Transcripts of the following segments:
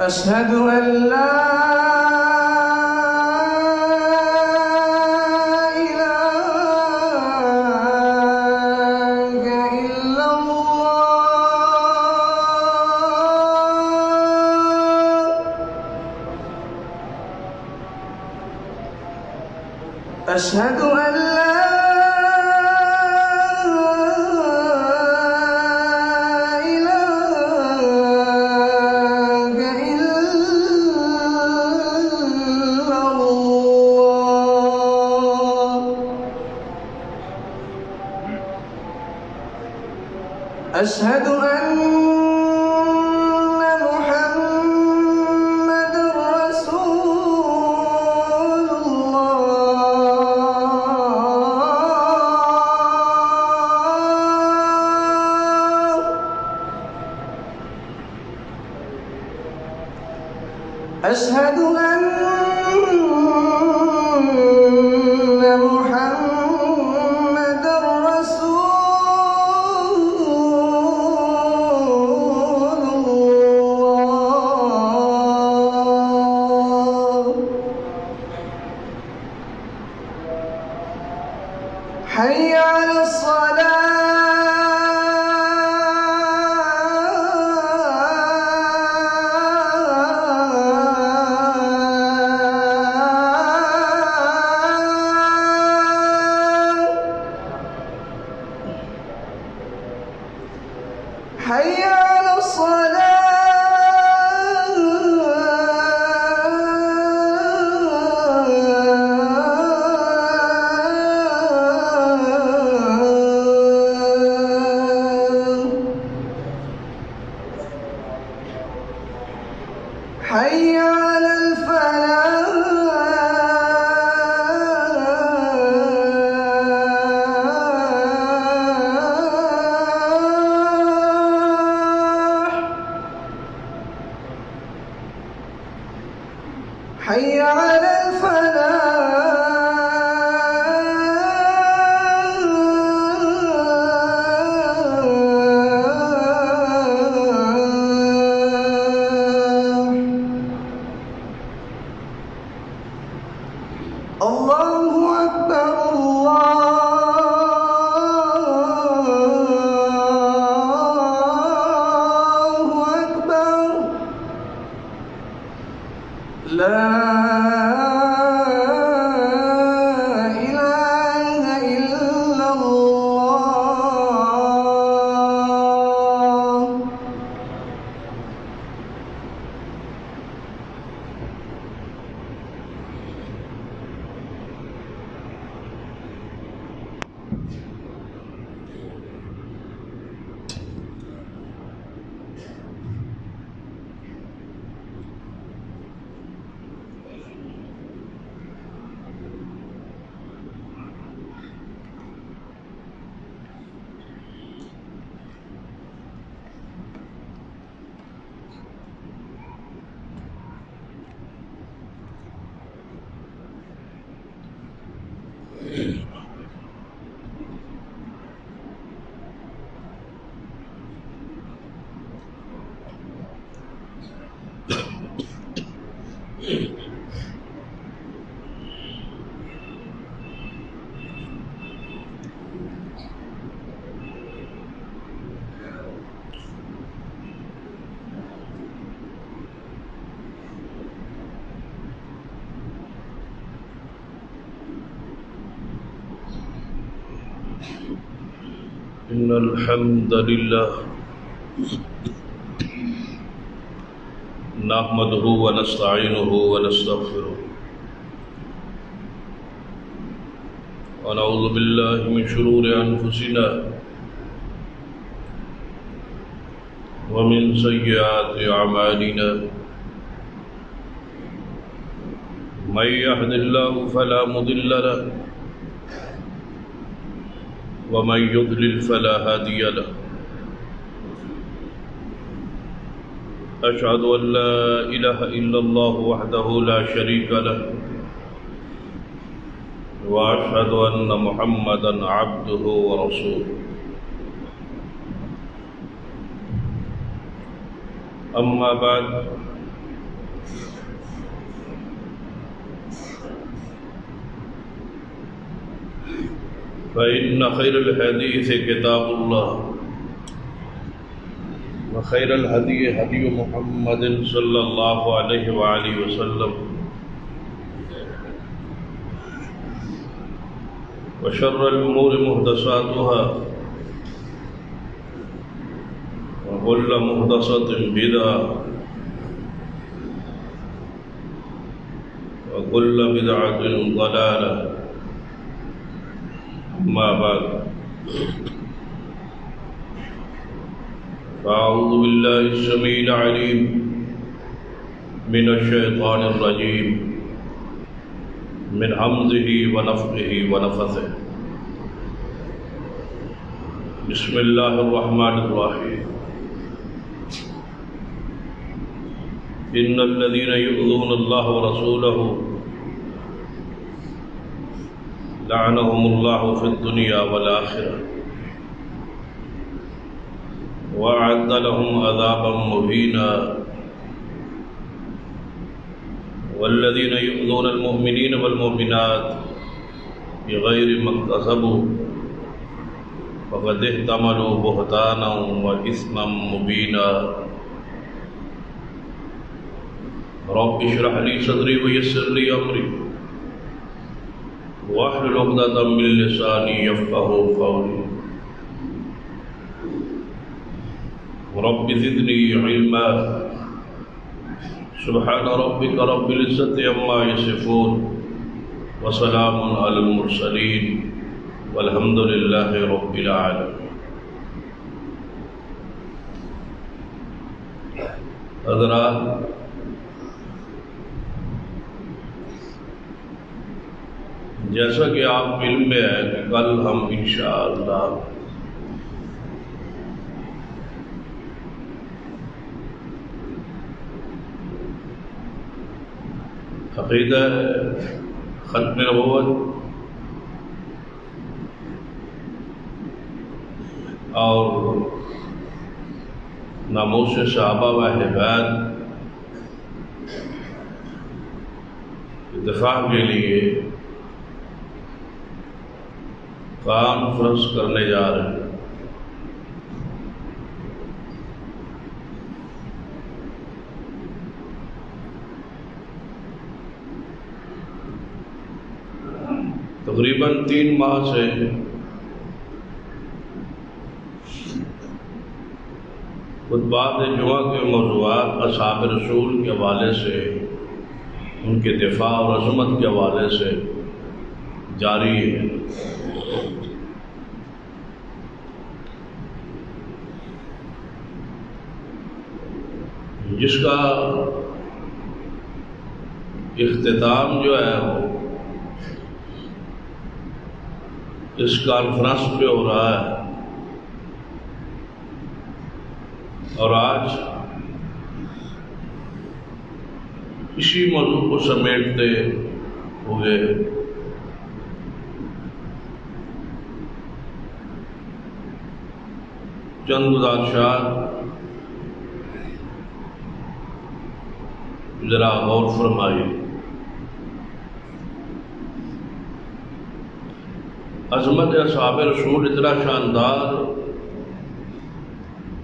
أشهد أن لا إله إلا الله. أشهد أن لا أشهد أن محمد رسول الله. أشهد أن محمد حي على الصلاة. حي على الصلاة. حي على الفلاح. حي على الله أكبر. الله أكبر. لا إله إلا الله. إن الحمد لله نحمده ونستعينه ونستغفره ونعوذ بالله من شرور أنفسنا ومن سيئات أعمالنا من يهد الله فلا مضل له ومن يضلل فلا هادي له. أشهد أن لا إله إلا الله وحده لا شريك له وأشهد أن محمدا عبده ورسوله. أما بعد فإن خير الحديث كتاب الله وخير الهدي هدي محمد صلى الله عليه وآله وسلم وشر الأمور محدثاتها وكل محدثة بدعة وكل بدعة ضلالة أما بعد فأعوذ بالله السميع العليم من الشيطان الرجيم من همزه ونفخه ونفثه بسم الله الرحمن الرحيم إن الذين يؤذون الله ورسوله لعنهم الله في الدنيا والآخرة وأعد لهم عذابا مهينا والذين يؤذون المؤمنين والمؤمنات بغير ما اكتسبوا فقد احتملوا بهتانا وإثما مبينا رب اشرح لي صدري ويسر لي أمري واحلل عقدة من لساني يفقهوا قولي رب زدني علما سبحان ربك رب العزة عما يصفون وسلام على المرسلين والحمد لله رب العالمين. حضرات، جیسا کہ آپ علم میں ہے کہ کل ہم انشاءاللہ عقیدہ ختم نبوت اور ناموس صحابہ و اہل بیت دفاع کے لیے کانفرنس کرنے جا رہے ہیں. تقریباً 3 ماہ سے خطبات جمعہ کے موضوعات اصحاب رسول کے حوالے سے، ان کے دفاع اور عظمت کے حوالے سے جاری ہے. جس کا اختتام جو ہے وہ اس کانفرنس پہ ہو رہا ہے، اور آج اسی موضوع کو سمیٹتے ہوئے چند گزارشات ذرا غور فرمائیے. عظمت اصحاب رسول اتنا شاندار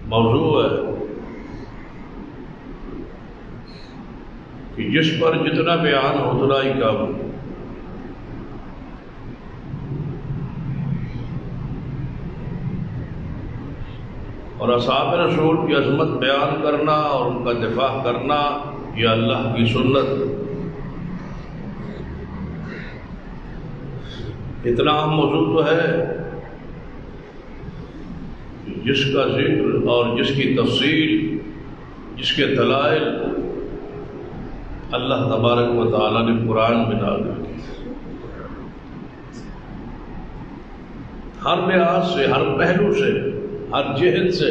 موضوع ہے کہ جس پر جتنا بیان ہو اتنا ہی کم. اور اصحاب رسول کی عظمت بیان کرنا اور ان کا دفاع کرنا یہ اللہ کی سنت. اتنا اہم موضوع تو ہے جس کا ذکر اور جس کی تفصیل، جس کے دلائل اللہ تبارک و تعالیٰ نے قرآن میں نازل کی. ہر لحاظ سے، ہر پہلو سے، ہر جہت سے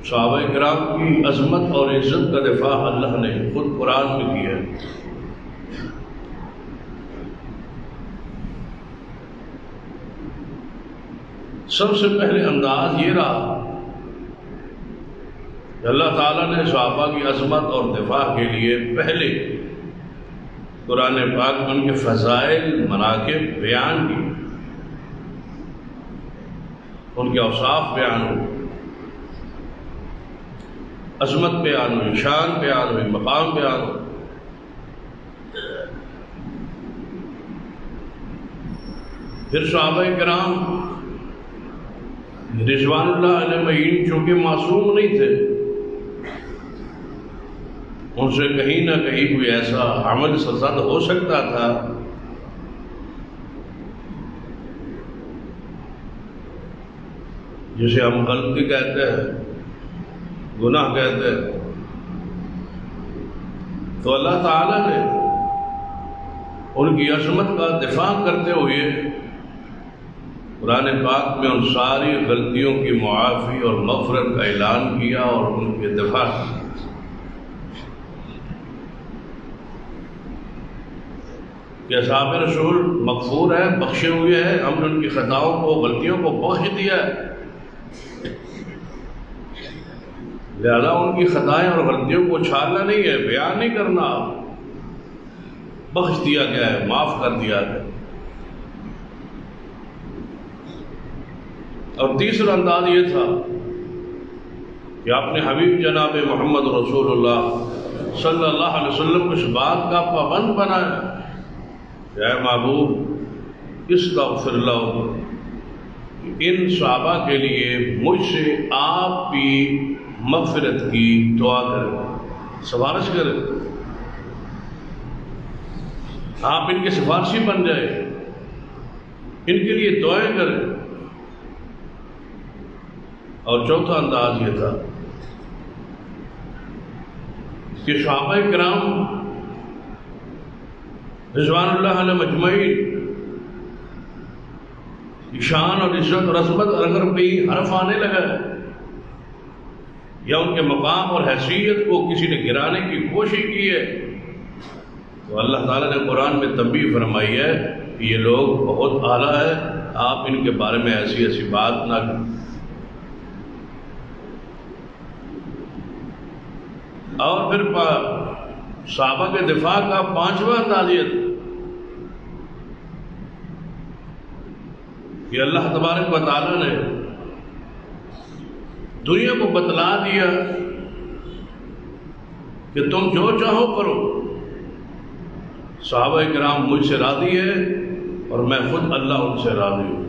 صحابہ کرام کی عظمت اور عزت کا دفاع اللہ نے خود قرآن میں کیا ہے. سب سے پہلے انداز یہ رہا کہ اللہ تعالیٰ نے صحابہ کی عظمت اور دفاع کے لیے پہلے قرآن پاک میں ان کے فضائل مناقب بیان کی، ان کے اوصاف بیان ہوئے، عظمت بیان ہوئی، شان بیان ہوئی، مقام بیان ہوئی۔ پھر صحابہ کرام رضوان اللہ علیہ مجمعین چونکہ معصوم نہیں تھے، ان سے کہیں نہ کہیں کوئی ایسا عمل سرزد ہو سکتا تھا جسے ہم غلطی کہتے ہیں، گناہ کہتے ہیں۔ تو اللہ تعالیٰ نے ان کی عظمت کا دفاع کرتے ہوئے قرآن پاک میں ان ساری غلطیوں کی معافی اور مغفرت کا اعلان کیا اور ان کے دفاع کیا۔ کہ اصحاب رسول مغفور ہے، بخشے ہوئے ہیں، ہم نے ان کی خطاؤں کو، غلطیوں کو بخش دیا ہے، لہذا ان کی خطائیں اور غلطیوں کو چھالنا نہیں ہے، بیان نہیں کرنا، بخش دیا گیا ہے، معاف کر دیا گیا۔ اور تیسرا انداز یہ تھا کہ اپنے حبیب جناب محمد رسول اللہ صلی اللہ علیہ وسلم کو اس بات کا پابند بنایا کہ اے محبوب استغفر لہم، ان صحابہ کے لیے مجھ سے آپ بھی مغفرت کی دعا کریں، سفارش کریں، آپ ان کے سفارشی بن جائیں، ان کے لیے دعائیں کریں۔ اور چوتھا انداز یہ تھا کہ صحابہ کرام رضوان اللہ علیہ مجمعین کی شان اور عزت اور عظمت اگر کوئی حرف آنے لگا ہے یا ان کے مقام اور حیثیت کو کسی نے گرانے کی کوشش کی ہے تو اللہ تعالیٰ نے قرآن میں تنبیہ فرمائی ہے کہ یہ لوگ بہت اعلیٰ ہے، آپ ان کے بارے میں ایسی ایسی بات نہ کریں۔ اور پھر صحابہ کے دفاع کا پانچواں انداز یہ تھا کہ اللہ تبارک و تعالیٰ نے دنیا کو بتلا دیا کہ تم جو چاہو کرو، صحابہ کرام مجھ سے راضی ہے اور میں خود اللہ ان سے راضی ہوں،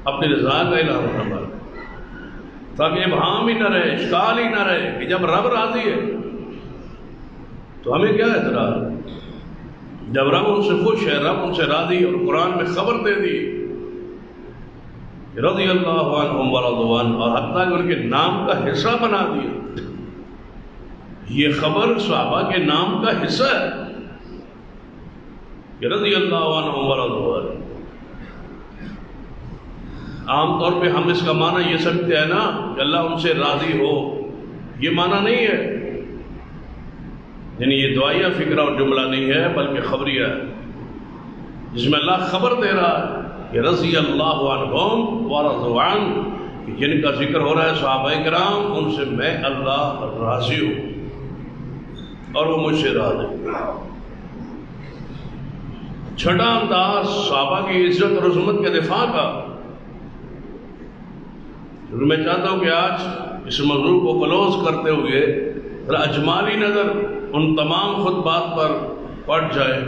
اپنی رضا کا اعلان فرمایا تاکہ ابہام ہی نہ رہے، اشکال ہی نہ رہے کہ جب رب راضی ہے تو ہمیں کیا اعتراض ہے؟ جب رب ان سے خوش ہے، رب ان سے راضی، اور قرآن میں خبر دے دی رضی اللہ عنہم ورضوا عنہ، اور حتیٰ کہ ان کے نام کا حصہ بنا دیا۔ یہ خبر صحابہ کے نام کا حصہ ہے کہ رضی اللہ عنہم ورضوا عنہ۔ عام طور پہ ہم اس کا معنی یہ سمجھتے ہیں نا کہ اللہ ان سے راضی ہو، یہ معنی نہیں ہے، یعنی یہ دعائیہ فکرہ اور جملہ نہیں ہے بلکہ خبریہ ہے، جس میں اللہ خبر دے رہا ہے کہ رضی اللہ عنہم ورضوا عنہ، کہ جن کا ذکر ہو رہا ہے صحابہ کرام، ان سے میں اللہ راضی ہوں اور وہ مجھ سے راضی۔ چھٹا انداز صحابہ کی عزت اور عظمت کے دفاع کا، میں چاہتا ہوں کہ آج اس موضوع کو کلوز کرتے ہوئے اجمالی نظر ان تمام خطبات پر پڑ جائے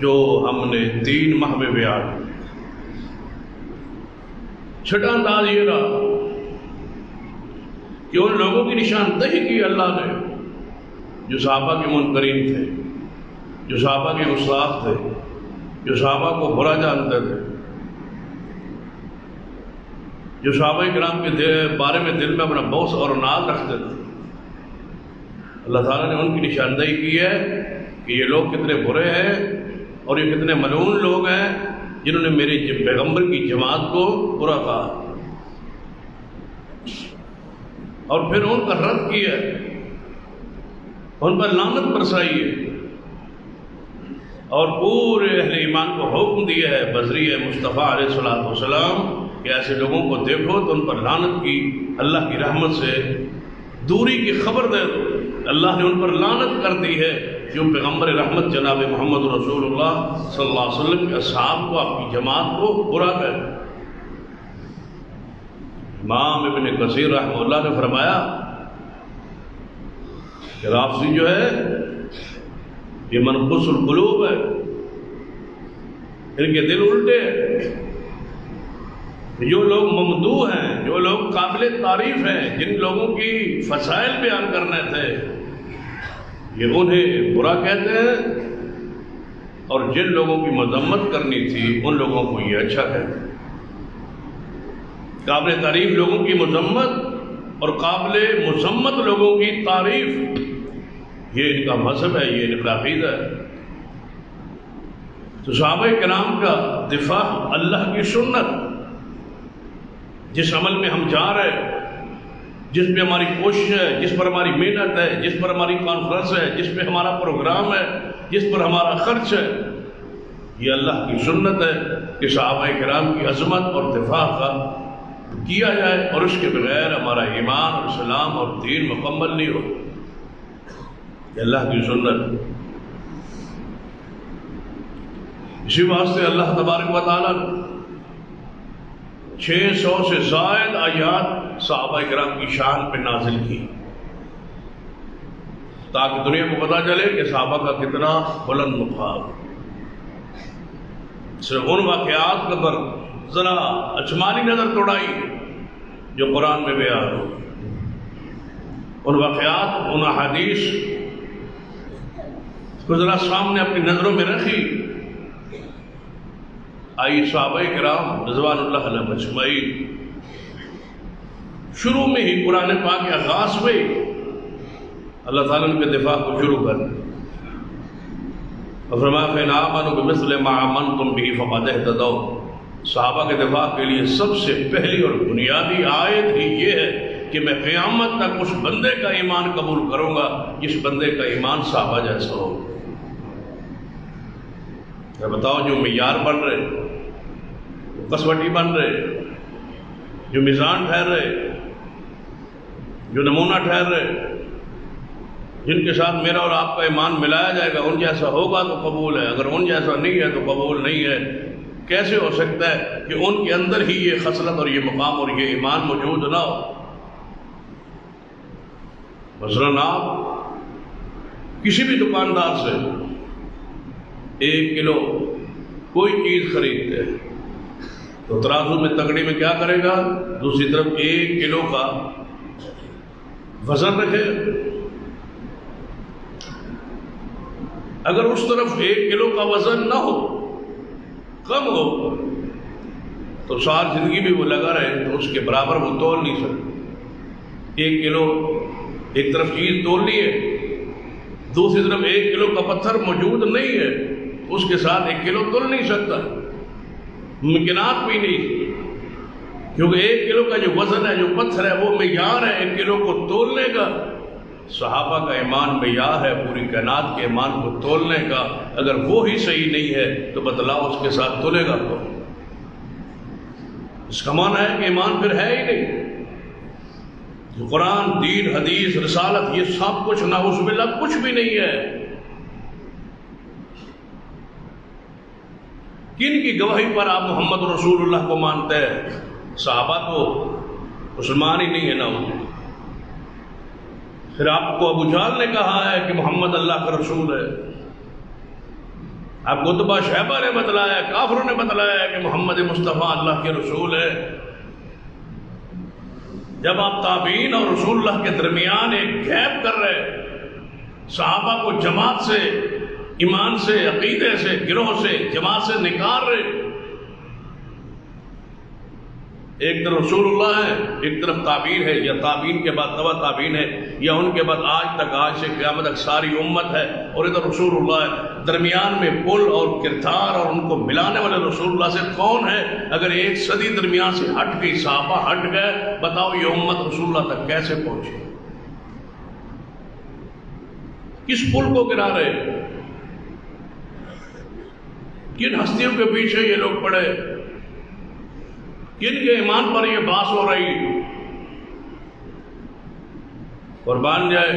جو ہم نے 3 ماہ میں بیان۔ چھٹا انداز یہ رہا کہ ان لوگوں کی نشاندہی کی اللہ نے جو صحابہ کے منکرین تھے، جو صحابہ کے گستاخ تھے، جو صحابہ کو برا جانتے تھے، جو صحابہ کرام کے بارے میں دل میں اپنا بغض اور ناز رکھتے تھے۔ اللہ تعالیٰ نے ان کی نشاندہی کی ہے کہ یہ لوگ کتنے برے ہیں اور یہ کتنے ملعون لوگ ہیں جنہوں نے میرے پیغمبر کی جماعت کو برا کہا، اور پھر ان کا رد کیا، ان پر لعنت برسائی ہے، اور پورے اہل ایمان کو حکم دیا ہے بذریعہ مصطفیٰ علیہ السلام کہ ایسے لوگوں کو دیکھو تو ان پر لعنت کی، اللہ کی رحمت سے دوری کی خبر دے دو۔ اللہ نے ان پر لعنت کر دی ہے جو پیغمبر رحمت جناب محمد رسول اللہ صلی اللہ علیہ وسلم کے اصحاب کو، آپ کی جماعت کو برا کہے۔ امام ابن کثیر رحمہ اللہ نے فرمایا کہ رافضی جو ہے یہ منقوص القلوب ہے، ان کے دل الٹے ہیں۔ جو لوگ ممدوح ہیں، جو لوگ قابل تعریف ہیں، جن لوگوں کی فضائل بیان کرنے تھے، یہ انہیں برا کہتے ہیں، اور جن لوگوں کی مذمت کرنی تھی ان لوگوں کو یہ اچھا کہتے ہیں۔ قابل تعریف لوگوں کی مذمت اور قابل مذمت لوگوں کی تعریف، یہ ان کا مذہب ہے، یہ ان کا عقیدہ ہے۔ تو صحابہ کرام کا دفاع اللہ کی سنت، جس عمل میں ہم جا رہے ہیں، جس پہ ہماری کوشش ہے، جس پر ہماری محنت ہے، جس پر ہماری کانفرنس ہے، جس پہ ہمارا پروگرام ہے، جس پر ہمارا خرچ ہے، یہ اللہ کی سنت ہے کہ صحابہ کرام کی عظمت اور دفاع کا کیا جائے، اور اس کے بغیر ہمارا ایمان اور اسلام اور دین مکمل نہیں ہو۔ یہ اللہ کی سنت۔ اسی واسطے اللہ تبارک و تعالیٰ 600 سے زائد آیات صحابہ کرام کی شان پہ نازل کی، تاکہ دنیا کو پتہ چلے کہ صحابہ کا کتنا بلند مقام۔ صرف ان واقعات پر ذرا اجمالی نظر توڑائی جو قرآن میں بیان ہو، ان واقعات، ان احادیث کو ذرا سامنے اپنی نظروں میں رکھی۔ آئی صحابہ کرام رضوان اللہ علیہم اجمعین، شروع میں ہی قرآن پاک کے آغاز میں اللہ تعالیٰ نے دفاع کو شروع کر دیا، اور فرمایا فَإِنْ آمَنُوا بِمِثْلِ مَا آمَنْتُمْ بِهِ فَقَدِ اهْتَدَوْا۔ صحابہ کے دفاع کے لیے سب سے پہلی اور بنیادی آیت ہی یہ ہے کہ میں قیامت تک اس بندے کا ایمان قبول کروں گا جس بندے کا ایمان صحابہ جیسا ہو۔ میں بتاؤ، جو معیار بن رہے، جو کسوٹی بن رہے، جو میزان ٹھہر رہے، جو نمونہ ٹھہر رہے، جن کے ساتھ میرا اور آپ کا ایمان ملایا جائے گا، ان جیسا ہوگا تو قبول ہے، اگر ان جیسا نہیں ہے تو قبول نہیں ہے۔ کیسے ہو سکتا ہے کہ ان کے اندر ہی یہ خصلت اور یہ مقام اور یہ ایمان موجود نہ ہو؟ مثلاً آپ کسی بھی دکاندار سے 1 کلو کوئی چیز خریدتے ہیں تو ترازو میں تکڑی میں کیا کرے گا؟ دوسری طرف 1 کلو کا وزن رکھے۔ اگر اس طرف 1 کلو کا وزن نہ ہو، کم ہو، تو ساری زندگی بھی وہ لگا رہے تو اس کے برابر وہ تول نہیں سکتے۔ 1 کلو ایک طرف چیز تولنی ہے، دوسری طرف 1 کلو کا پتھر موجود نہیں ہے، اس کے ساتھ 1 کلو تول نہیں سکتا، ممکنات بھی نہیں، کیونکہ 1 کلو کا جو وزن ہے، جو پتھر ہے، وہ معیار ہے 1 کلو کو تولنے کا۔ صحابہ کا ایمان معیار ہے پوری کائنات کے ایمان کو تولنے کا۔ اگر وہ ہی صحیح نہیں ہے تو بتلاؤ اس کے ساتھ تولے گا تو؟ اس کا معنی ہے کہ ایمان پھر ہے ہی نہیں۔ جو قرآن، دین، حدیث، رسالت، یہ سب کچھ نعوذ باللہ کچھ بھی نہیں ہے۔ کن کی گواہی پر آپ محمد رسول اللہ کو مانتے ہیں؟ صحابہ تو مسلمان ہی نہیں ہے نا۔ پھر آپ کو ابو جہل نے کہا ہے کہ محمد اللہ کا رسول ہے، آپ کو عتبہ شیبہ نے بتلایا، کافروں نے بتلایا کہ محمد مصطفیٰ اللہ کے رسول ہے۔ جب آپ تابعین اور رسول اللہ کے درمیان ایک گیپ کر رہے، صحابہ کو جماعت سے، ایمان سے، عقیدے سے، گروہ سے، جماعت سے نکال رہے، ایک طرف رسول اللہ ہے، ایک طرف تابعین ہے، یا تابعین کے بعد تبع تابعین ہے، یا ان کے بعد آج سے قیامت تک ساری امت ہے، اور ادھر رسول اللہ ہے۔ درمیان میں پل اور کردار اور ان کو ملانے والے رسول اللہ سے کون ہے؟ اگر 1 صدی درمیان سے ہٹ گئی، صحابہ ہٹ گئے، بتاؤ یہ امت رسول اللہ تک کیسے پہنچی؟ کس پل کو گرا رہے؟ کن ہستیوں کے پیچھے یہ لوگ پڑے؟ کن کے ایمان پر یہ بحث ہو رہی؟ قربان جائے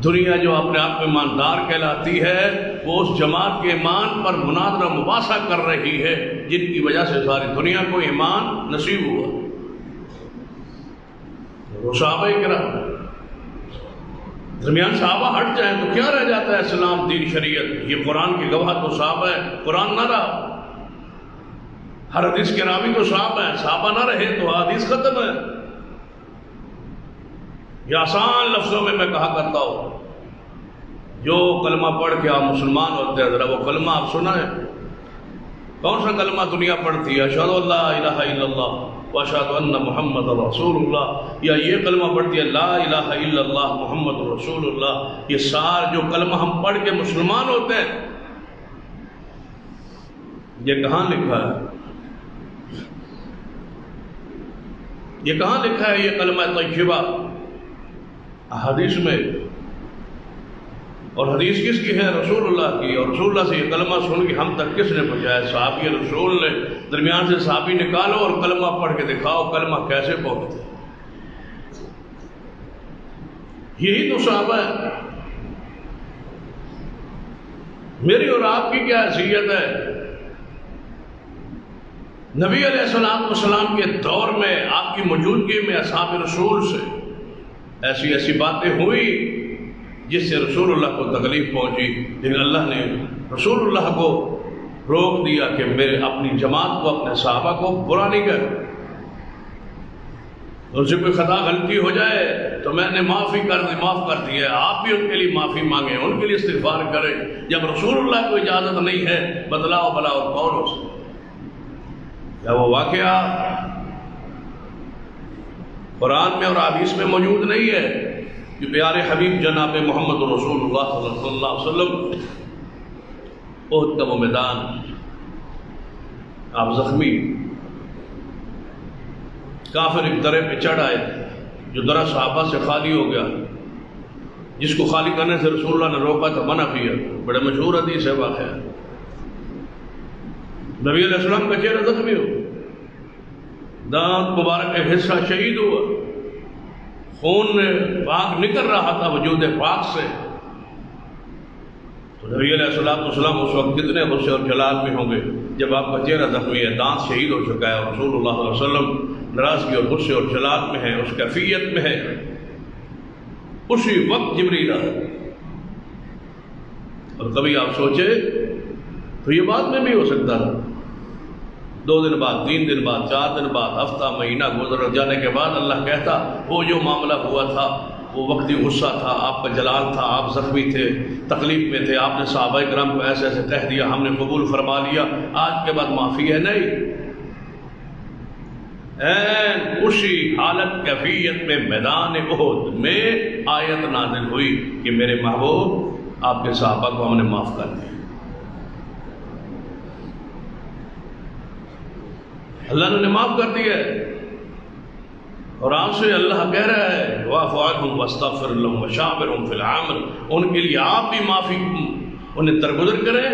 دنیا جو اپنے آپ میں ایماندار کہلاتی ہے وہ اس جماعت کے ایمان پر مناظرہ مباحثہ کر رہی ہے جن کی وجہ سے ساری دنیا کو ایمان نصیب ہوا۔ وہ صحابہ کرام، درمیان صحابہ ہٹ جائیں تو کیا رہ جاتا ہے اسلام، دین، شریعت؟ یہ قرآن کی گواہ تو صحابہ ہے، قرآن نہ رہا، ہر حدیث کے راوی تو صحابہ ہیں، صحابہ نہ رہے تو حدیث ختم ہے۔ یہ آسان لفظوں میں کہا کرتا ہوں، جو کلمہ پڑھ کے آپ مسلمان ہوتے ہیں ذرا وہ کلمہ آپ سنائیں۔ کون سا کلمہ دنیا پڑھتی ہے؟ اشہد ان لا الہ الا اللہ واشہد ان محمد رسول اللہ، یا یہ کلمہ پڑھتی ہے لا الہ الا اللہ محمد رسول اللہ۔ یہ سار جو کلمہ ہم پڑھ کے مسلمان ہوتے ہیں، یہ کہاں لکھا ہے؟ یہ کہاں لکھا ہے یہ کلمہ طیبہ؟ حدیث میں۔ اور حدیث کس کی ہے؟ رسول اللہ کی۔ اور رسول اللہ سے یہ کلمہ سن کے ہم تک کس نے پہنچایا؟ صحابی رسول نے۔ درمیان سے صحابی نکالو اور کلمہ پڑھ کے دکھاؤ کلمہ کیسے پہنچتا ہے۔ یہی تو صحابہ ہے۔ میری اور آپ کی کیا حیثیت ہے؟ نبی علیہ السلام کے دور میں، آپ کی موجودگی میں اصحاب رسول سے ایسی ایسی باتیں ہوئی جس سے رسول اللہ کو تکلیف پہنچی، لیکن اللہ نے رسول اللہ کو روک دیا کہ میرے اپنی جماعت کو، اپنے صحابہ کو برا نہیں کر، ان سے کوئی خطا غلطی ہو جائے تو میں نے معاف کر دی ہے، آپ بھی ان کے لیے معافی مانگیں، ان کے لیے استغفار کریں۔ جب رسول اللہ کو اجازت نہیں ہے بدلاؤ بلا اور کون ہو سکتا؟ کیا وہ واقعہ قرآن میں اور حدیث میں موجود نہیں ہے کہ پیارے حبیب جناب محمد رسول اللہ صلی اللہ علیہ وسلم احد کا وہ میدان، آپ زخمی، کافر ایک درے پہ چڑھ آئے جو درہ صحابہ سے خالی ہو گیا، جس کو خالی کرنے سے رسول اللہ نے روکا تھا، منع کیا، بڑے مشہور حدیث ہے واقعہ۔ نبی علیہ السلام کا چہرہ زخمی ہو، دانت مبارک کا حصہ شہید ہوا، خون پاک نکل رہا تھا وجود پاک سے، تو نبی علیہ السلام اس وقت کتنے غصے اور جلال میں ہوں گے جب آپ کا چہرہ زخمی ہے، دانت شہید ہو چکا ہے، اور رسول اللہ علیہ وسلم ناراضگی اور غصے اور جلال میں ہے، اس کیفیت میں ہے۔ اسی وقت جبریل آیا، اور کبھی آپ سوچے تو یہ بعد میں بھی ہو سکتا تھا، 2 دن بعد، 3 دن بعد، 4 دن بعد، ہفتہ، مہینہ گزر جانے کے بعد اللہ کہتا وہ جو معاملہ ہوا تھا وہ وقتی غصہ تھا، آپ کا جلال تھا، آپ زخمی تھے، تکلیف میں تھے، آپ نے صحابہ کرام کو ایسے ایسے کہہ دیا، ہم نے قبول فرما لیا، آج کے بعد معافی ہے؟ نہیں، اسی حالت کیفیت میں میدان احد میں آیت نازل ہوئی کہ میرے محبوب آپ کے صحابہ کو ہم نے معاف کر دیا۔ اللہ نے معاف کر دیا ہے، اور آپ سے اللہ کہہ رہا ہے واعف عنہم واستغفر لہم وشاورہم فی الامر، ان کے لیے آپ بھی معافی، انہیں درگزر کریں،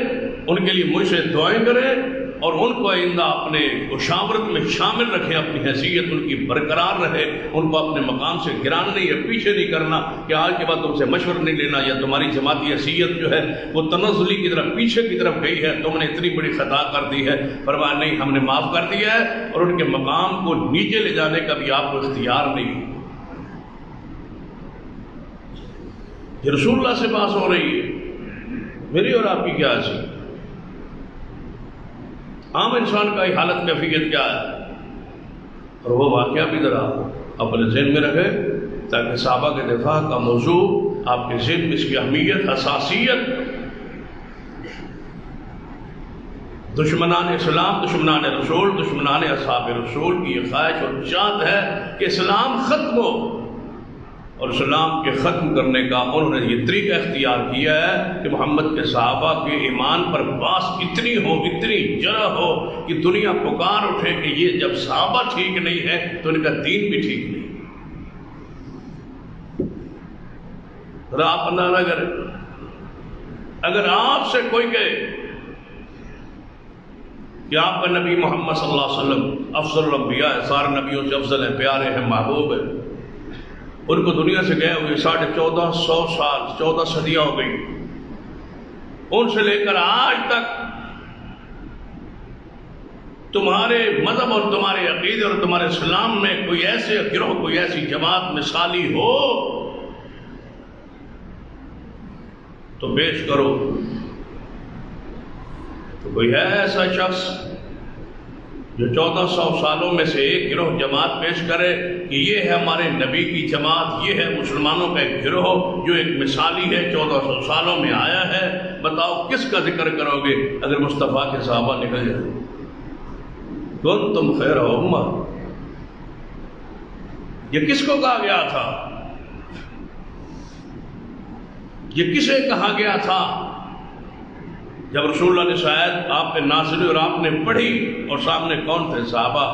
ان کے لیے مجھ سے دعائیں کریں، اور ان کو آئندہ اپنے مشاورت میں شامل رکھیں، اپنی حیثیت ان کی برقرار رہے، ان کو اپنے مقام سے گرانا نہیں ہے، پیچھے نہیں کرنا کہ آج کے بعد تم سے مشورہ نہیں لینا، یا تمہاری جماعتی حیثیت جو ہے وہ تنزلی کی طرف پیچھے کی طرف گئی ہے، تم نے اتنی بڑی خطا کر دی ہے، فرمایا نہیں، ہم نے معاف کر دیا ہے، اور ان کے مقام کو نیچے لے جانے کا بھی آپ کو اختیار نہیں۔ یہ رسول اللہ سے بات ہو رہی ہے، میری اور آپ کی کیا حیثیت؟ عام انسان کا حالت کیفیت کیا ہے؟ اور وہ واقعہ بھی ذرا اپنے ذہن میں رکھے تاکہ صحابہ کے دفاع کا موضوع آپ کے ذہن میں اس کی اہمیت، حساسیت، دشمنان اسلام، دشمنان رسول، دشمنان اصحاب رسول کی یہ خواہش اور چاہت ہے کہ اسلام ختم ہو، اور اسلام کے ختم کرنے کا انہوں نے یہ طریقہ اختیار کیا ہے کہ محمد کے صحابہ کے ایمان پر باس اتنی ہو، اتنی جرح ہو کہ دنیا پکار اٹھے کہ یہ جب صحابہ ٹھیک نہیں ہے تو ان کا دین بھی ٹھیک نہیں۔ ذرا آپ اندازہ کریں، اگر آپ سے کوئی کہے کہ آپ کا نبی محمد صلی اللہ علیہ وسلم افضل الانبیاء ہے، سارے نبیوں سے افضل ہیں، پیارے ہیں، محبوب ہیں، ان کو دنیا سے گئے ہوئے 1450 سال 14 صدیاں ہو گئی، ان سے لے کر آج تک تمہارے مذہب اور تمہارے عقیدے اور تمہارے اسلام میں کوئی ایسے گروہ، کوئی ایسی جماعت مثالی ہو تو پیش کرو۔ تو کوئی ہے ایسا شخص جو 1400 سالوں میں سے ایک گروہ جماعت پیش کرے کہ یہ ہے ہمارے نبی کی جماعت، یہ ہے مسلمانوں کا ایک گروہ جو ایک مثالی ہے، 1400 سالوں میں آیا ہے؟ بتاؤ کس کا ذکر کرو گے اگر مصطفیٰ کے صحابہ نکل جائیں؟ کنتم خیر امہ، یہ کس کو کہا گیا تھا؟ یہ کسے کہا گیا تھا؟ جب رسول اللہ نے شاید آپ پہ نازل ہوئی اور آپ نے پڑھی، اور سامنے کون تھے؟ صحابہ۔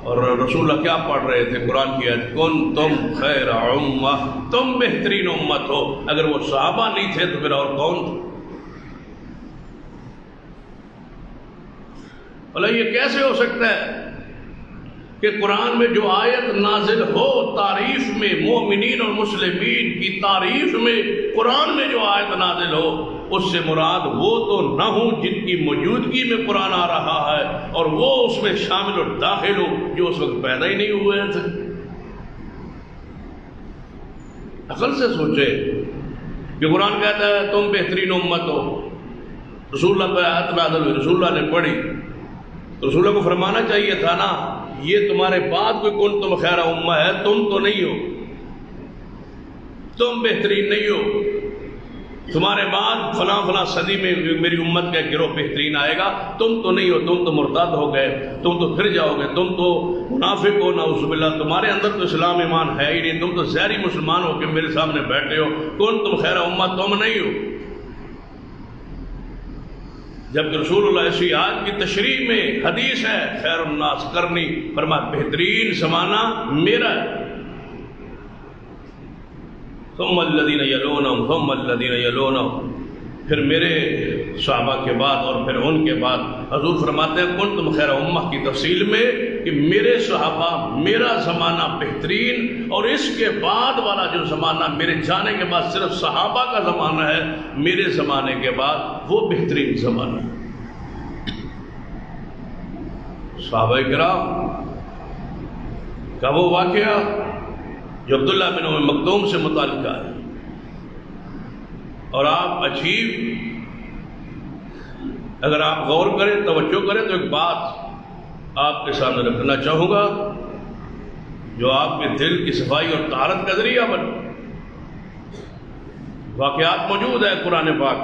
اور رسول اللہ کیا پڑھ رہے تھے؟ قرآن کی آیت، کنتم خیر امہ، تم بہترین امت ہو۔ اگر وہ صحابہ نہیں تھے تو پھر اور کون تھے؟ بھلا یہ کیسے ہو سکتا ہے کہ قرآن میں جو آیت نازل ہو تعریف میں، مومنین اور مسلمین کی تعریف میں، قرآن میں جو آیت نازل ہو اس سے مراد وہ تو نہ ہوں جن کی موجودگی میں قرآن آ رہا ہے، اور وہ اس میں شامل اور داخل ہو جو اس وقت پیدا ہی نہیں ہوئے تھے؟ عقل سے سوچے کہ قرآن کہتا ہے تم بہترین امت ہو، رسول اللہ پہ آیت نازل ہوئی، رسول اللہ نے پڑھی، رسول اللہ کو فرمانا چاہیے تھا نا یہ تمہارے بعد کوئی کنتم خیر امہ ہے، تم تو نہیں ہو، تم بہترین نہیں ہو، تمہارے بعد فلاں فلاں صدی میں میری امت کا ایک گروہ بہترین آئے گا، تم تو نہیں ہو، تم تو مرتد ہو گئے، تم تو پھر جاؤ گے، تم تو منافق ہو، نعوذ باللہ، تمہارے اندر تو اسلام ایمان ہے ہی نہیں، تم تو ظاہری مسلمان ہو کے میرے سامنے بیٹھے ہو، کنتم خیر امہ، تم نہیں ہو۔ جبکہ رسول اللہ ایسی آیت کی تشریح میں حدیث ہے خیر الناس کرنی، فرمایا بہترین زمانہ میرا ہے، ثم الذین یلونہم ثم الذین یلونہم، پھر میرے صحابہ کے بعد اور پھر ان کے بعد۔ حضور فرماتے ہیں کنتم خیر امہ کی تفصیل میں کہ میرے صحابہ، میرا زمانہ بہترین، اور اس کے بعد والا جو زمانہ میرے جانے کے بعد صرف صحابہ کا زمانہ ہے، میرے زمانے کے بعد وہ بہترین زمانہ ہے۔ صحابہ کرام کا وہ واقعہ جو عبداللہ بن ام مکتوم سے متعلق ہے، اور آپ عجیب اگر آپ غور کریں، توجہ کریں تو ایک بات آپ کے سامنے رکھنا چاہوں گا جو آپ کے دل کی صفائی اور طہارت کا ذریعہ بنے۔ واقعات موجود ہے قرآن پاک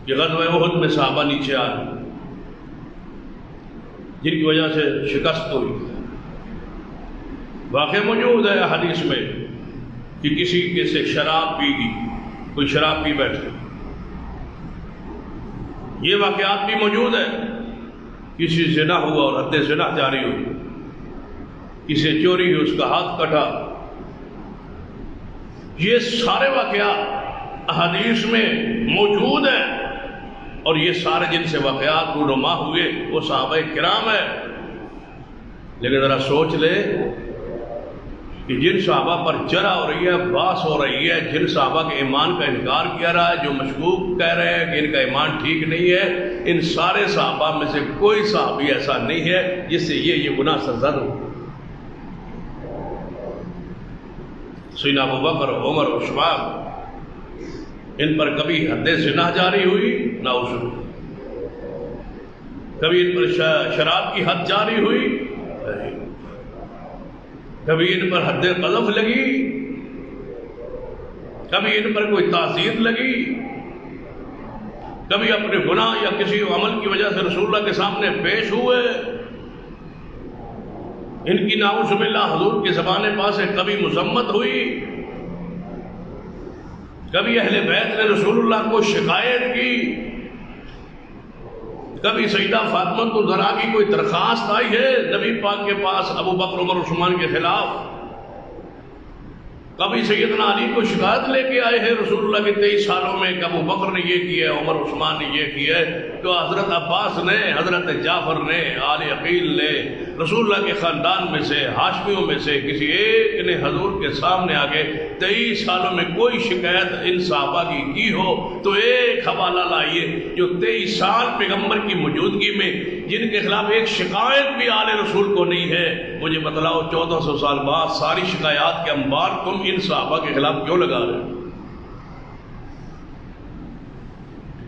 کہ غزوہ احد میں صحابہ نیچے آئے جن کی وجہ سے شکست ہوئی۔ واقعہ موجود ہے حدیث میں کہ کسی کے سے شراب پی گئی، کوئی شراب پی بیٹھے، یہ واقعات بھی موجود ہے۔ کسی زنا ہوا اور حد زنا جاری ہوئی، کسی چوری ہوئی، اس کا ہاتھ کٹا، یہ سارے واقعات احادیث میں موجود ہیں، اور یہ سارے جن سے واقعات رونما ہوئے وہ صحابہ کرام ہیں۔ لیکن ذرا سوچ لے کہ جن صحابہ پر جرح ہو رہی ہے، باس ہو رہی ہے، جن صحابہ کے ایمان کا انکار کیا رہا ہے، جو مشکوک کہہ رہے ہیں کہ ان کا ایمان ٹھیک نہیں ہے، ان سارے صحابہ میں سے کوئی صحابی ایسا نہیں ہے جس سے یہ گناہ سرزد ہو۔ سیدنا ابو بکر، عمر، عثمان، ان پر کبھی حد زنا جاری ہوئی نہ اصول، کبھی ان پر شراب کی حد جاری ہوئی، کبھی ان پر حد قذف لگی، کبھی ان پر کوئی تعزیر لگی، کبھی اپنے گناہ یا کسی عمل کی وجہ سے رسول اللہ کے سامنے پیش ہوئے۔ ان کی نعوذ باللہ حضور کے زبان پاس سے کبھی مذمت ہوئی، کبھی اہل بیت نے رسول اللہ کو شکایت کی، کبھی سیدہ فاطمہ الزہرا کی کوئی درخواست آئی ہے نبی پاک کے پاس ابو بکر، عمر، عثمان کے خلاف، کبھی سیدنا علی کو شکایت لے کے آئے ہیں رسول اللہ کے 23 سالوں میں کہ ابو بکر نے یہ کیا ہے، عمر، عثمان نے یہ کیا ہے، تو حضرت عباس نے، حضرت جعفر نے، آل عقیل نے، رسول اللہ کے خاندان میں سے، ہاشمیوں میں سے کسی ایک نے حضور کے سامنے آ کے 23 سالوں میں کوئی شکایت ان صحابہ کی ہو تو ایک حوالہ لائیے جو 23 سال پیغمبر کی موجودگی میں جن کے خلاف ایک شکایت بھی آل رسول کو نہیں ہے، مجھے بتلاؤ 1400 سال بعد ساری شکایات کے انبار تم ان صحابہ کے خلاف کیوں لگا رہے ہو؟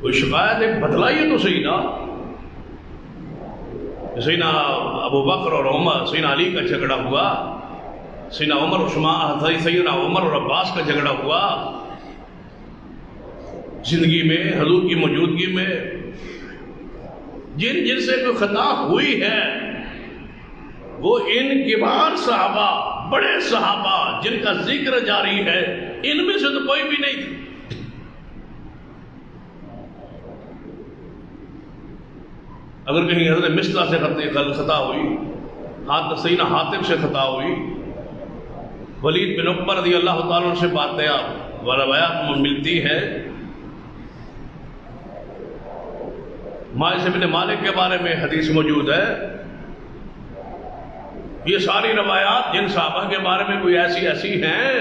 کوئی شکایت ایک بتلائیے تو صحیح نا۔ سیدنا ابو بکر اور عمر، سیدنا علی کا جھگڑا ہوا، سیدنا عمر عثمان، سیدنا عمر اور عباس کا جھگڑا ہوا زندگی میں، حضور کی موجودگی میں، جن سے کوئی خطا ہوئی ہے وہ ان کبار صحابہ، بڑے صحابہ جن کا ذکر جاری ہے، ان میں سے تو کوئی بھی نہیں تھی۔ اگر کہیں حضرت مصطفیٰ سے خطا ہوئی، سیدنا حاتم سے خطا ہوئی، ولید بن عقبہ رضی اللہ تعالیٰ عنہ سے باتیں آپ روایات میں ملتی ہے، ماعز بن مالک کے بارے میں حدیث موجود ہے، یہ ساری روایات جن صحابہ کے بارے میں کوئی ایسی ہیں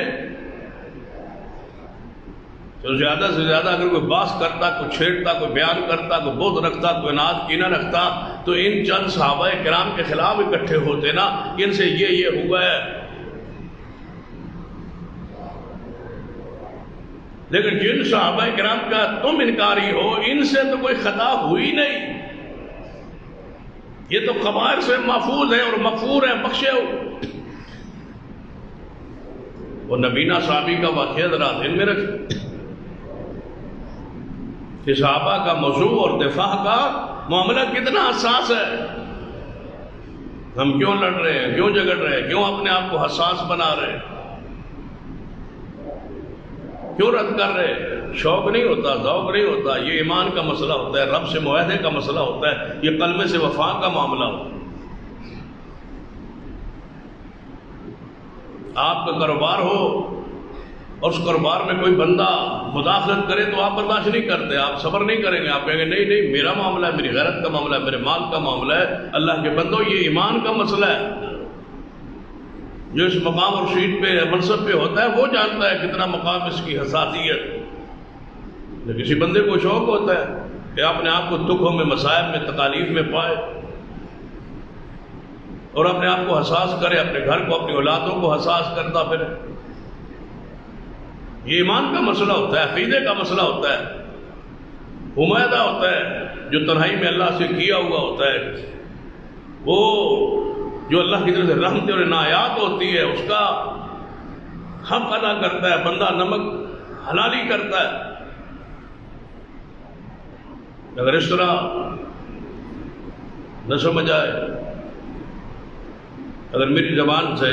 تو زیادہ سے زیادہ اگر کوئی باس کرتا، کوئی چھیڑتا، کوئی بیان کرتا، کوئی بغض رکھتا، کوئی اناد کینہ رکھتا تو ان چند صحابہ کرام کے خلاف اکٹھے ہوتے نا کہ ان سے یہ ہوا ہے۔ لیکن جن صحابہ کرام کا تم انکاری ہو، ان سے تو کوئی خطا ہوئی نہیں، یہ تو قبائل سے محفوظ ہے اور مغفور ہے، بخشے ہو۔ وہ نبینا صحابی کا واقعہ ذرا دل میں رکھ کہ صحابہ کا موضوع اور دفاع کا معاملہ کتنا حساس ہے۔ ہم کیوں لڑ رہے ہیں، کیوں جھگڑ رہے ہیں، کیوں اپنے آپ کو حساس بنا رہے ہیں، کیوں رد کر رہے ہیں؟ شوق نہیں ہوتا، ذوق نہیں ہوتا، یہ ایمان کا مسئلہ ہوتا ہے، رب سے معاہدے کا مسئلہ ہوتا ہے، یہ کلمے سے وفا کا معاملہ ہوتا ہے۔ آپ کا کاروبار ہو اور اس کاروبار میں کوئی بندہ مداخلت کرے تو آپ برداشت نہیں کرتے، آپ صبر نہیں کریں گے، آپ کہیں گے نہیں میرا معاملہ ہے، میری غیرت کا معاملہ ہے، میرے مال کا معاملہ ہے۔ اللہ کے بندو، یہ ایمان کا مسئلہ ہے۔ جو اس مقام اور شیٹ پہ منصب پہ ہوتا ہے وہ جانتا ہے کتنا مقام اس کی حساسیت۔ کسی بندے کو شوق ہوتا ہے کہ اپنے آپ کو دکھوں میں، مصائب میں، تکالیف میں پائے اور اپنے آپ کو حساس کرے، اپنے گھر کو، اپنی اولادوں کو حساس کرتا پھرے۔ یہ ایمان کا مسئلہ ہوتا ہے، عقیدے کا مسئلہ ہوتا ہے، معاہدہ ہوتا ہے جو تنہائی میں اللہ سے کیا ہوا ہوتا ہے، وہ جو اللہ کی طرف سے رحمت اور عنایات ہوتی ہے اس کا حق ادا کرتا ہے، بندہ نمک حلالی کرتا ہے۔ اگر اس طرح نہ سمجھ آئے، اگر میری زبان سے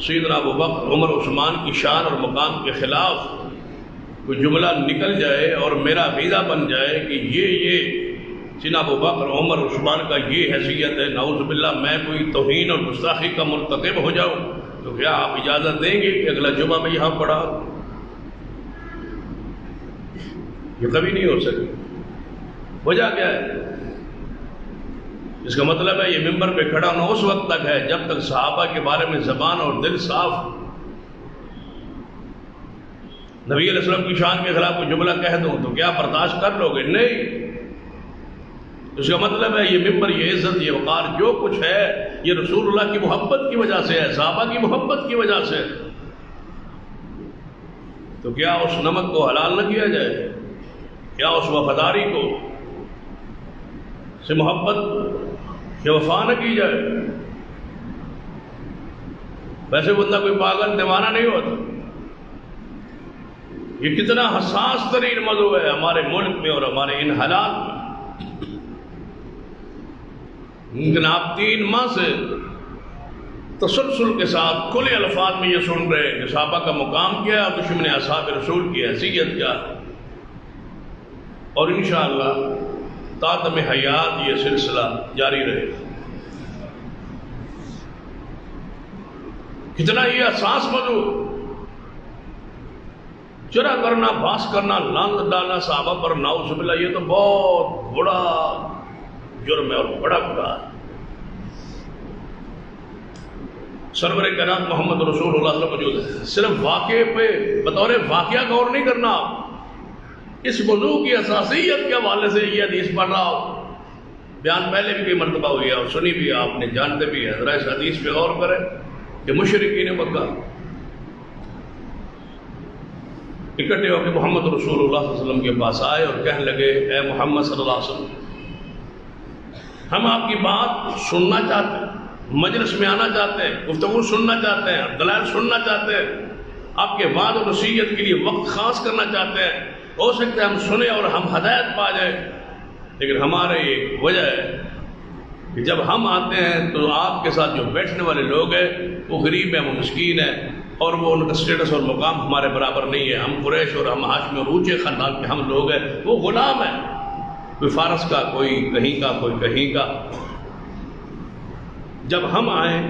سیدنا ابو بکر، عمر، عثمان کی شان اور مقام کے خلاف کوئی جملہ نکل جائے اور میرا عقیدہ بن جائے کہ یہ سیدنا ابو بکر، عمر، عثمان کا یہ حیثیت ہے، نعوذ باللہ میں کوئی توہین اور گستاخی کا مرتکب ہو جاؤں، تو کیا آپ اجازت دیں گے کہ اگلا جمعہ میں یہاں پڑھا؟ یہ کبھی نہیں ہو سکے۔ وجہ کیا ہے؟ اس کا مطلب ہے یہ ممبر پہ کھڑا ہونا اس وقت تک ہے جب تک صحابہ کے بارے میں زبان اور دل صاف۔ نبی علیہ السلام کی شان کے خلاف کوئی جملہ کہہ دوں تو کیا برداشت کر لو گے؟ نہیں۔ اس کا مطلب ہے یہ ممبر، یہ عزت، یہ وقار جو کچھ ہے یہ رسول اللہ کی محبت کی وجہ سے ہے، صحابہ کی محبت کی وجہ سے۔ تو کیا اس نمک کو حلال نہ کیا جائے؟ کیا اس وفاداری کو سے محبت کہ وفا نہ کی جائے؟ ویسے بندہ کوئی پاگل دیوانہ نہیں ہوتا۔ یہ کتنا حساس ترین موضوع ہے ہمارے ملک میں اور ہمارے ان حالات میں۔ ممکن آپ 3 ماہ سے تسلسل کے ساتھ کھلے الفاظ میں یہ سن رہے ہیں کہ صحابہ کا مقام کیا ہے اور دشمن اصحاب رسول کی حیثیت کیا ہے، اور انشاءاللہ تاتم حیات یہ سلسلہ جاری رہے گا۔ کتنا یہ حساس موضوع، چرا کرنا، باس کرنا، لعنت ڈالنا صحابہ پر، نعوذ باللہ، یہ تو بہت بڑا جرم ہے اور بڑا گناہ ہے۔ سرور کائنات محمد رسول اللہ صلی اللہ علیہ وسلم موجود ہے. صرف واقعے پہ بطور واقعہ غور نہیں کرنا، اس موضوع کی اساسیت کے حوالے سے یہ حدیث پڑھ رہا ہو. بیان پہلے بھی کئی مرتبہ ہوئی ہے اور سنی بھی ہے، آپ نے جانتے بھی ہے. ذرا اس حدیث پہ غور کریں کہ مشرکین مکہ اکٹھے ہو کے محمد رسول اللہ صلی اللہ علیہ وسلم کے پاس آئے اور کہنے لگے اے محمد صلی اللہ علیہ وسلم، ہم آپ کی بات سننا چاہتے ہیں، مجلس میں آنا چاہتے ہیں، گفتگو سننا چاہتے ہیں، دلائل سننا چاہتے ہیں، آپ کے وعد و نصیحت کے لیے وقت خاص کرنا چاہتے ہیں. ہو سکتا ہے ہم سنیں اور ہم ہدایت پا جائیں، لیکن ہمارے ایک وجہ ہے کہ جب ہم آتے ہیں تو آپ کے ساتھ جو بیٹھنے والے لوگ ہیں وہ غریب ہیں، وہ مسکین ہیں، اور وہ ان کا سٹیٹس اور مقام ہمارے برابر نہیں ہے. ہم قریش اور ہم ہاشمی اور اونچے خاندان کے ہم لوگ ہیں، وہ غلام ہیں، کوئی فارس کا، کوئی کہیں کا، کوئی کہیں کا. جب ہم آئیں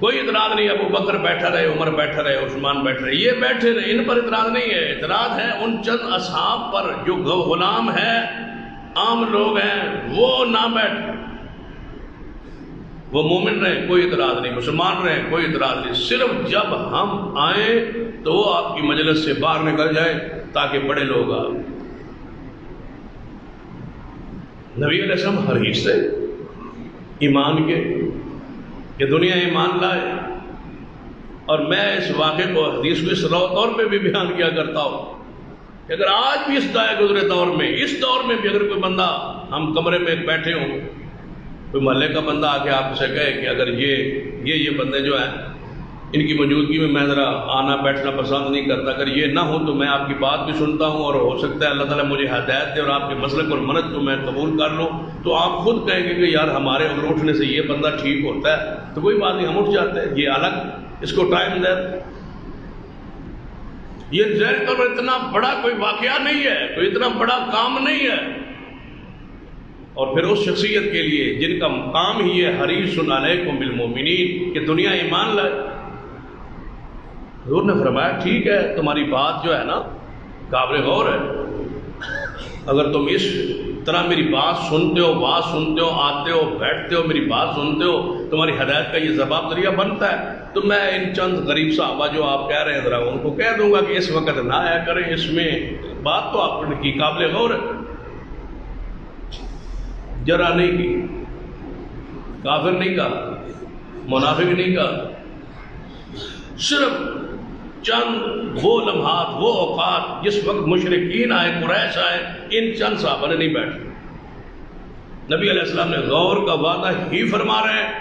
کوئی اعتراض نہیں. ابو بکر بیٹھا رہے، عمر بیٹھا رہے، عثمان بیٹھا رہے، یہ بیٹھے رہے، ان پر اعتراض نہیں ہے. اعتراض ہے ان چند اصحاب پر جو غلام ہیں، عام لوگ ہیں، وہ نہ بیٹھ. وہ مومن رہے کوئی اعتراض نہیں، مسلمان رہے کوئی اعتراض نہیں. صرف جب ہم آئیں تو وہ آپ کی مجلس سے باہر نکل جائیں تاکہ بڑے لوگ آئیں. نبی علیہ السلام ہر حصے ایمان کے کہ دنیا ایمان لائے. اور میں اس واقعے کو، حدیث کو اس طور پہ بھی بیان کیا کرتا ہوں کہ اگر آج بھی اس دائے گزرے دور میں، اس دور میں بھی اگر کوئی بندہ، ہم کمرے میں بیٹھے ہوں، کوئی محلے کا بندہ آ کے آپ سے کہے کہ اگر یہ بندے جو ہیں ان کی موجودگی میں ذرا آنا بیٹھنا پسند نہیں کرتا، اگر یہ نہ ہو تو میں آپ کی بات بھی سنتا ہوں اور ہو سکتا ہے اللہ تعالیٰ مجھے ہدایت دے اور آپ کے مسلک اور منت کو میں قبول کر لوں، تو آپ خود کہیں گے کہ یار ہمارے اگر اٹھنے سے یہ بندہ ٹھیک ہوتا ہے تو کوئی بات نہیں، ہم اٹھ جاتے ہیں. یہ الگ، اس کو ٹائم دے. یہ ظاہر طور پر اتنا بڑا کوئی واقعہ نہیں ہے، کوئی اتنا بڑا کام نہیں ہے. اور پھر اس شخصیت کے لیے جن کا کام ہی ہے حریص علیکم بالمؤمنین کہ دنیا ایمان لائے. حضور نے فرمایا ٹھیک ہے، تمہاری بات جو ہے نا قابل غور ہے. اگر تم اس طرح میری بات سنتے ہو، بات سنتے ہو، آتے ہو، بیٹھتے ہو، میری بات سنتے ہو، تمہاری ہدایت کا یہ ذباب ذریعہ بنتا ہے، تو میں ان چند غریب صحابہ جو آپ کہہ رہے ہیں ذرا ان کو کہہ دوں گا کہ اس وقت نہ آیا کریں. اس میں بات تو آپ کی قابل غور ہے. جرا نہیں کی، کافر نہیں کہا، منافق نہیں کہا. صرف چند وہ لمحات، وہ اوقات جس وقت مشرکین آئے، قریش آئے، ان چند صحابہ نے نہیں بیٹھے. نبی علیہ السلام نے غور کا وعدہ ہی فرما رہے ہیں.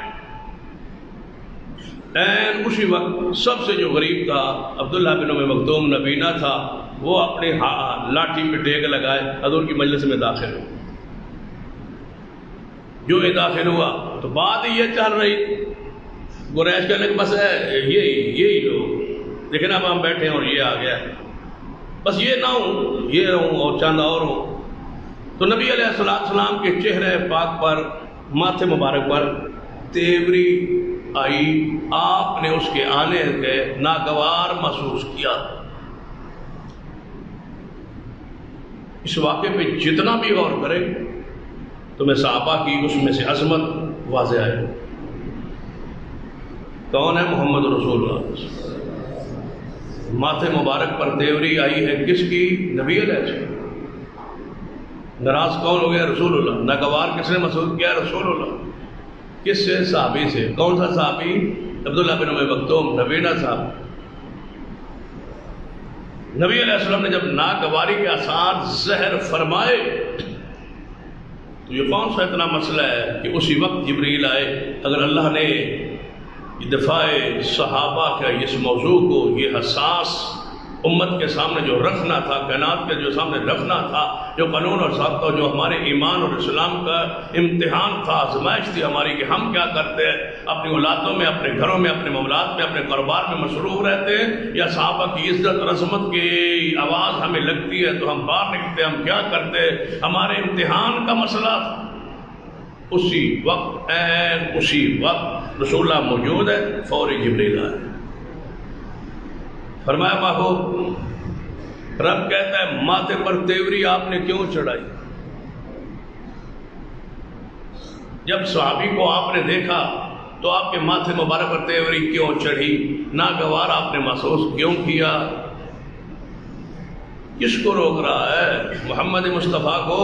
این اسی وقت سب سے جو غریب تھا عبداللہ بن ام مکتوم نبینا تھا، وہ اپنے لاٹھی پہ ٹیک لگائے حضور کی مجلس میں داخل ہو. جو ہی داخل ہوا تو بات یہ چل رہی، قریش کہنے بس ہے یہی لوگ، لیکن اب ہم بیٹھے ہیں اور یہ آ گیا، بس یہ نہ ہوں، یہ رہوں اور چند اور ہوں. تو نبی علیہ السلام کے چہرے پاک پر، ماتھے مبارک پر تیوری آئی. آپ نے اس کے آنے کے ناگوار محسوس کیا. اس واقعے پہ جتنا بھی غور کریں تو میں صحابہ کی اس میں سے عظمت واضح ہے. کون ہے؟ محمد رسول اللہ. ماتھے مبارک پر تیوری آئی ہے کس کی؟ نبی علیہ السلام. ناراض کون ہو گیا؟ رسول اللہ. ناگوار کس نے محسوس کیا؟ رسول اللہ. کس سے؟ صحابی سے. کون سا صحابی؟ عبداللہ بن ام مکتوم نبینا صاحب. نبی علیہ السلام نے جب ناگواری کے آثار ظاہر فرمائے تو یہ کون سا اتنا مسئلہ ہے کہ اسی وقت جبریل آئے. اگر اللہ نے دفاع صحابہ کا اس موضوع کو، یہ حساس امت کے سامنے جو رکھنا تھا، کائنات کے جو سامنے رکھنا تھا، جو قانون اور ضابطہ، جو ہمارے ایمان اور اسلام کا امتحان تھا، آزمائش تھی ہماری کہ ہم کیا کرتے ہیں، اپنی اولادوں میں، اپنے گھروں میں، اپنے معاملات میں، اپنے کاروبار میں مصروف رہتے ہیں، یا صحابہ کی عزت اور عظمت کی آواز ہمیں لگتی ہے تو ہم باہر نکلتے ہیں، ہم کیا کرتے ہیں، ہمارے امتحان کا مسئلہ تھا. اسی وقت اسی وقت رسول اللہ موجود ہے. فوری جبریل آئے. فرمایا محبوب، رب کہتا ہے ماتھے پر تیوری آپ نے کیوں چڑھائی؟ جب صحابی کو آپ نے دیکھا تو آپ کے ماتھے مبارک پر تیوری کیوں چڑھی؟ ناگوار آپ نے محسوس کیوں کیا؟ کس کو روک رہا ہے؟ محمد مصطفیٰ کو؟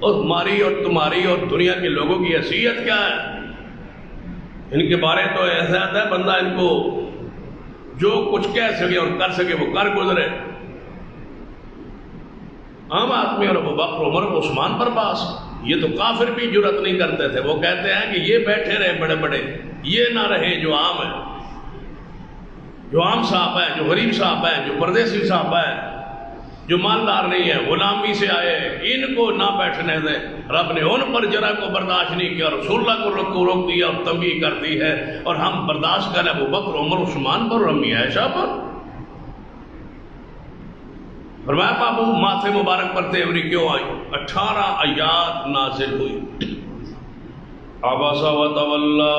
اور ہماری اور تمہاری اور دنیا کے لوگوں کی حیثیت کیا ہے؟ ان کے بارے تو ایسا ہے بندہ ان کو جو کچھ کہہ سکے اور کر سکے وہ کر گزرے۔ عام آدمی اور ابو بکر عمر عثمان پر باس، یہ تو کافر بھی جرأت نہیں کرتے تھے۔ وہ کہتے ہیں کہ یہ بیٹھے رہے بڑے بڑے، یہ نہ رہے جو عام ہیں، جو عام صحابہ ہیں، جو غریب صحابہ ہیں، جو پردیسی صحابہ ہیں، جو مالدار نہیں ہے، غلامی سے آئے، ان کو نہ بیٹھنے دیں۔ رب نے ان پر جرا کو برداشت نہیں کیا، رسول اللہ کو روک دیا اور تنبیہ کر دی ہے، اور ہم برداشت کریں ابو بکر عمر عثمان پر اور امی عائشہ پر۔ فرمایا بابو ماتھے مبارک پر تیوری کیوں آئی؟ 18 آیات نازل ہوئی۔ عبس وتولى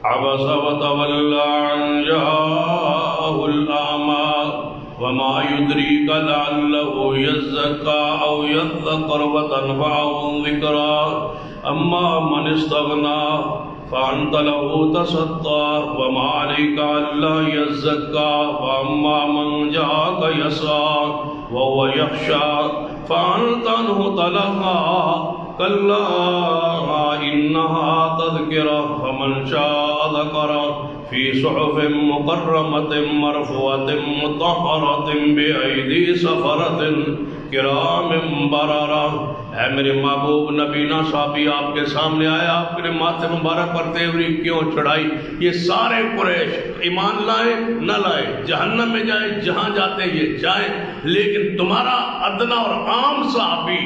عبس وتولى عن جاءه الأعمى وما يدريك لعله يزكى أو يذكر وتنفعه الذكرى أما من استغنى فأنت له تصدى وما عليك ألا يزكى وأما من جاءك يسعى وهو يخشى فأنت عنه تلهى كلا إنها تذكرة فمن شاء ذكره في صحف مكرمة مرفوعة مطهرة بأيدي سفرة کرام بررہ۔ اے میرے محبوب نبینا صحابی آپ کے سامنے آیا، آپ کے ماتھے مبارک پر تیوری کیوں چڑھائی؟ یہ سارے قریش ایمان لائے نہ لائے، جہنم میں جائیں جہاں جاتے یہ جائیں، لیکن تمہارا ادنا اور عام صحابی،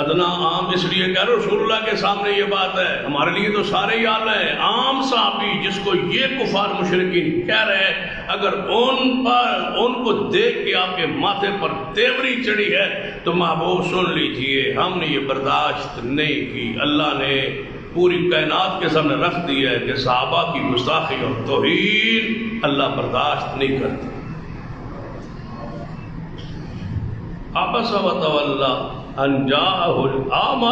ادنا عام اس لیے کہ رسول اللہ کے سامنے یہ بات ہے، ہمارے لیے تو سارے ہی اعلیٰ ہیں، عام صحابی جس کو یہ کفار مشرکین کہہ رہے ہیں، اگر ان کو دیکھ کے آپ کے ماتھے پر تیوری چڑھی ہے تو محبوب سن لیجئے ہم نے یہ برداشت نہیں کی۔ اللہ نے پوری کائنات کے سامنے رکھ دیا ہے کہ صحابہ کی گستاخی اور توہین اللہ برداشت نہیں کرتے۔ عبس وتولى ان جاءه الأعمى،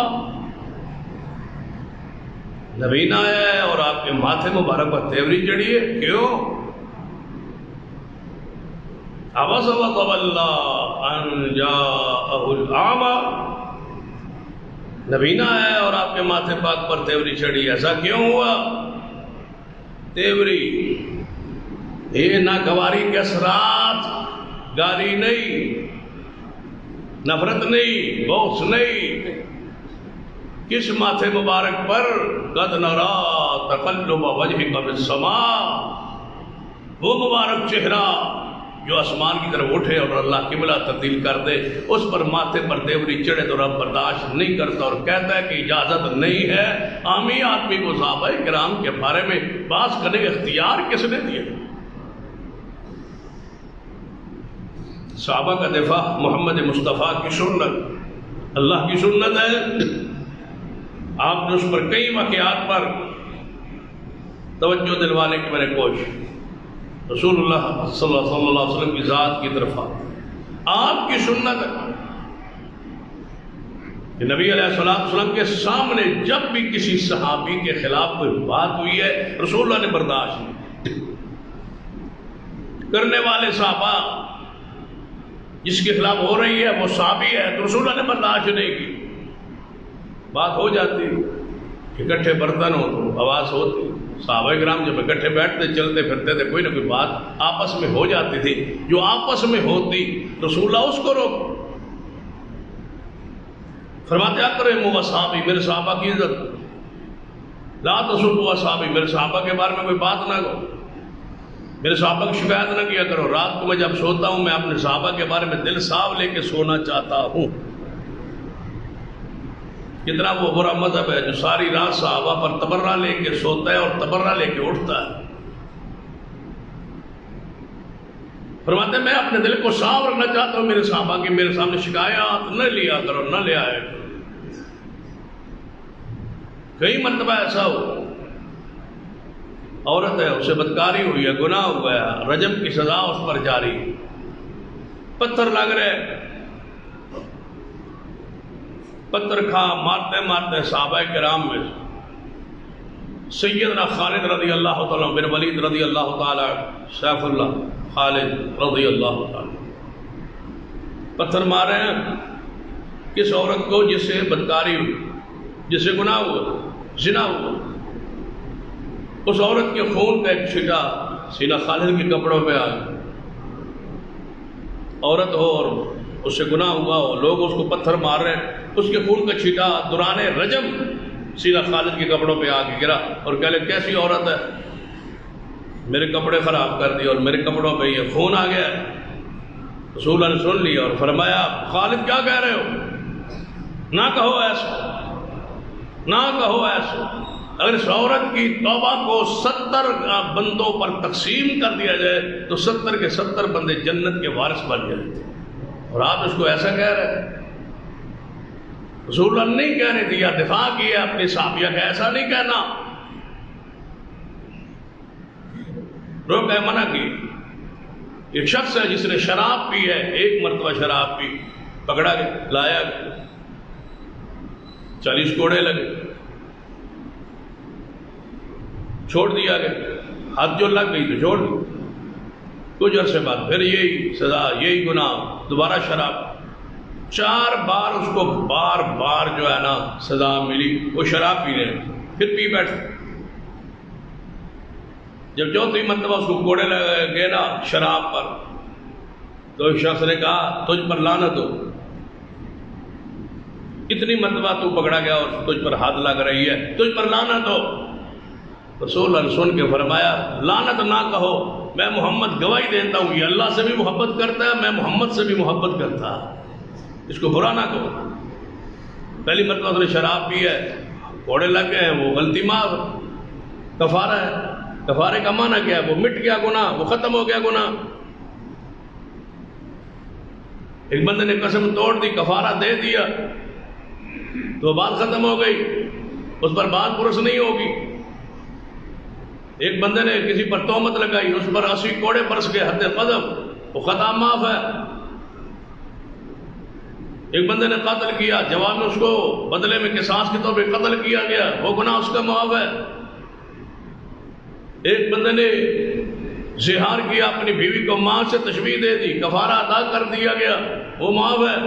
نبی نہ آیا ہے اور آپ کے ماتھے مبارک پر تیوری چڑھی ہے، کیوں؟ عبس وتولى ان جاءه الأعمى، نبی نہ آیا ہے اور آپ کے ماتھے پاک پر تیوری چڑھی، ایسا کیوں ہوا؟ تیوری یہ ناگواری کے اثرات، گالی نہیں، نفرت نہیں، بغض نہیں، کس ماتھے مبارک پر؟ قد نرى تقلب وجهك في السماء، وہ مبارک چہرہ جو آسمان کی طرف اٹھے اور اللہ قبلہ تبدیل کر دے، اس پر ماتھے پر تیوری چڑھے تو رب برداشت نہیں کرتا اور کہتا ہے کہ اجازت نہیں ہے۔ عامی آدمی کو صحابہ کرام کے بارے میں بات کرنے کا اختیار کس نے دیا؟ صحابہ کا دفاع محمد مصطفیٰ کی سنت، اللہ کی سنت ہے۔ آپ نے اس پر کئی واقعات پر توجہ دلوانے کی میں نے کوشش، رسول اللہ صلی اللہ علیہ وسلم کی ذات کی طرف آپ کی سنت ہے کہ نبی علیہ السلام کے سامنے جب بھی کسی صحابی کے خلاف کوئی بات ہوئی ہے رسول اللہ نے برداشت نہیں کرنے والے صحابہ جس کے خلاف ہو رہی ہے وہ صحابی ہے تو رسول اللہ نے برداشت نہیں کی، بات ہو جاتی، اکٹھے برتن ہو تو آواز ہوتی، صحابہ کرام جب اکٹھے بیٹھتے چلتے پھرتے تھے کوئی نہ کوئی بات آپس میں ہو جاتی تھی، جو آپس میں ہوتی رسول اللہ اس کو روک فرماتے اکرموا اصحابی، میرے صحابہ کی عزت، لا تسبوا اصحابی، میرے صحابہ کے بارے میں کوئی بات نہ کرو، میرے صحابہ کی شکایت نہ کیا کرو، رات کو میں جب سوتا ہوں میں اپنے صحابہ کے بارے میں دل صاف لے کے سونا چاہتا ہوں۔ کتنا وہ برا مذہب ہے جو ساری رات صحابہ پر تبرہ لے کے سوتا ہے اور تبرہ لے کے اٹھتا ہے۔ فرماتے ہیں میں اپنے دل کو صاف رکھنا چاہتا ہوں میرے صحابہ کی، میرے سامنے شکایات نہ لیا کرو، نہ لے آئے کرو۔ کئی مرتبہ ایسا ہو عورت ہے اسے بدکاری ہوئی ہے، گناہ ہوا ہے، رجم کی سزا اس پر جاری، پتھر لگ رہے، پتھر کھا مارتے مارتے صحابہ کرام میں سیدنا خالد رضی اللہ تعالیٰ بن ولید رضی اللہ تعالیٰ سیف اللہ خالد رضی اللہ تعالیٰ پتھر مارے ہیں کس عورت کو جس سے بدکاری ہوئی، جس سے گناہ ہوا، زنا ہوا، اس عورت کے خون کا ایک چھٹا سینہ خالد کے کپڑوں پہ آ گیا۔ عورت ہو اور اس سے گناہ ہوا ہو، لوگ اس کو پتھر مار رہے ہیں، اس کے خون کا چھٹا دوران رجم سیدھا خالد کے کپڑوں پہ آ کے گرا اور کہہ لے کیسی عورت ہے، میرے کپڑے خراب کر دیے اور میرے کپڑوں پہ یہ خون آ گیا۔ رسول اللہ نے سن لیا اور فرمایا خالد کیا کہہ رہے ہو، نہ کہو ایسا، نہ کہو ایسا۔ اگر اس عورت کی توبہ کو 70 بندوں پر تقسیم کر دیا جائے تو 70 کے 70 بندے جنت کے وارث بن جائیں، اور آپ اس کو ایسا کہہ رہے ہیں۔ رسول اللہ نہیں کہنے دیا، دفاع کیا اپنی صحابیہ کا، ایسا نہیں کہنا، روکا منع کی۔ ایک شخص ہے جس نے شراب پی ہے، ایک مرتبہ شراب پی، پکڑا گیا، لایا گیا، 40 کوڑے لگے، چھوڑ دیا گیا، حد جو لگ گئی تو چھوڑ دی۔ کچھ عرصے بعد پھر یہی سزا، یہی گناہ، دوبارہ شراب، 4 بار اس کو بار بار جو ہے نا سزا ملی، وہ شراب پینے پھر پی بیٹھا۔ جب 4تھی مرتبہ اس کو کوڑے لگے نا شراب پر، تو ایک شخص نے کہا تجھ پر لعنت ہو، اتنی مرتبہ تو پکڑا گیا اور تجھ پر حد لگ رہی ہے، تجھ پر لعنت ہو۔ رسول اللہ نے سن کے فرمایا لعنت نہ کہو، میں محمد گواہی دیتا ہوں یہ اللہ سے بھی محبت کرتا ہے، میں محمد سے بھی محبت کرتا، اس کو برا نہ کہو۔ پہلی مرتبہ اس نے شراب پی ہے، کوڑے لگ گئے ہیں، وہ غلطی معاف، کفارہ ہے۔ کفارے کا معنی کیا ہے؟ وہ مٹ گیا گناہ، وہ ختم ہو گیا گناہ۔ ایک بندے نے قسم توڑ دی، کفارہ دے دیا تو بات ختم ہو گئی، اس پر بات پرس نہیں ہوگی۔ ایک بندے نے کسی پر تہمت لگائی، اس پر 80 کوڑے برس گئے، حد قذف، وہ خطا معاف ہے۔ ایک بندے نے قتل کیا، جواب میں اس کو بدلے میں قصاص کے طور پہ قتل کیا گیا، وہ گناہ اس کا معاف ہے۔ ایک بندے نے زہار کیا، اپنی بیوی کو ماں سے تشبیہ دے دی، کفارہ ادا کر دیا گیا، وہ معاف ہے۔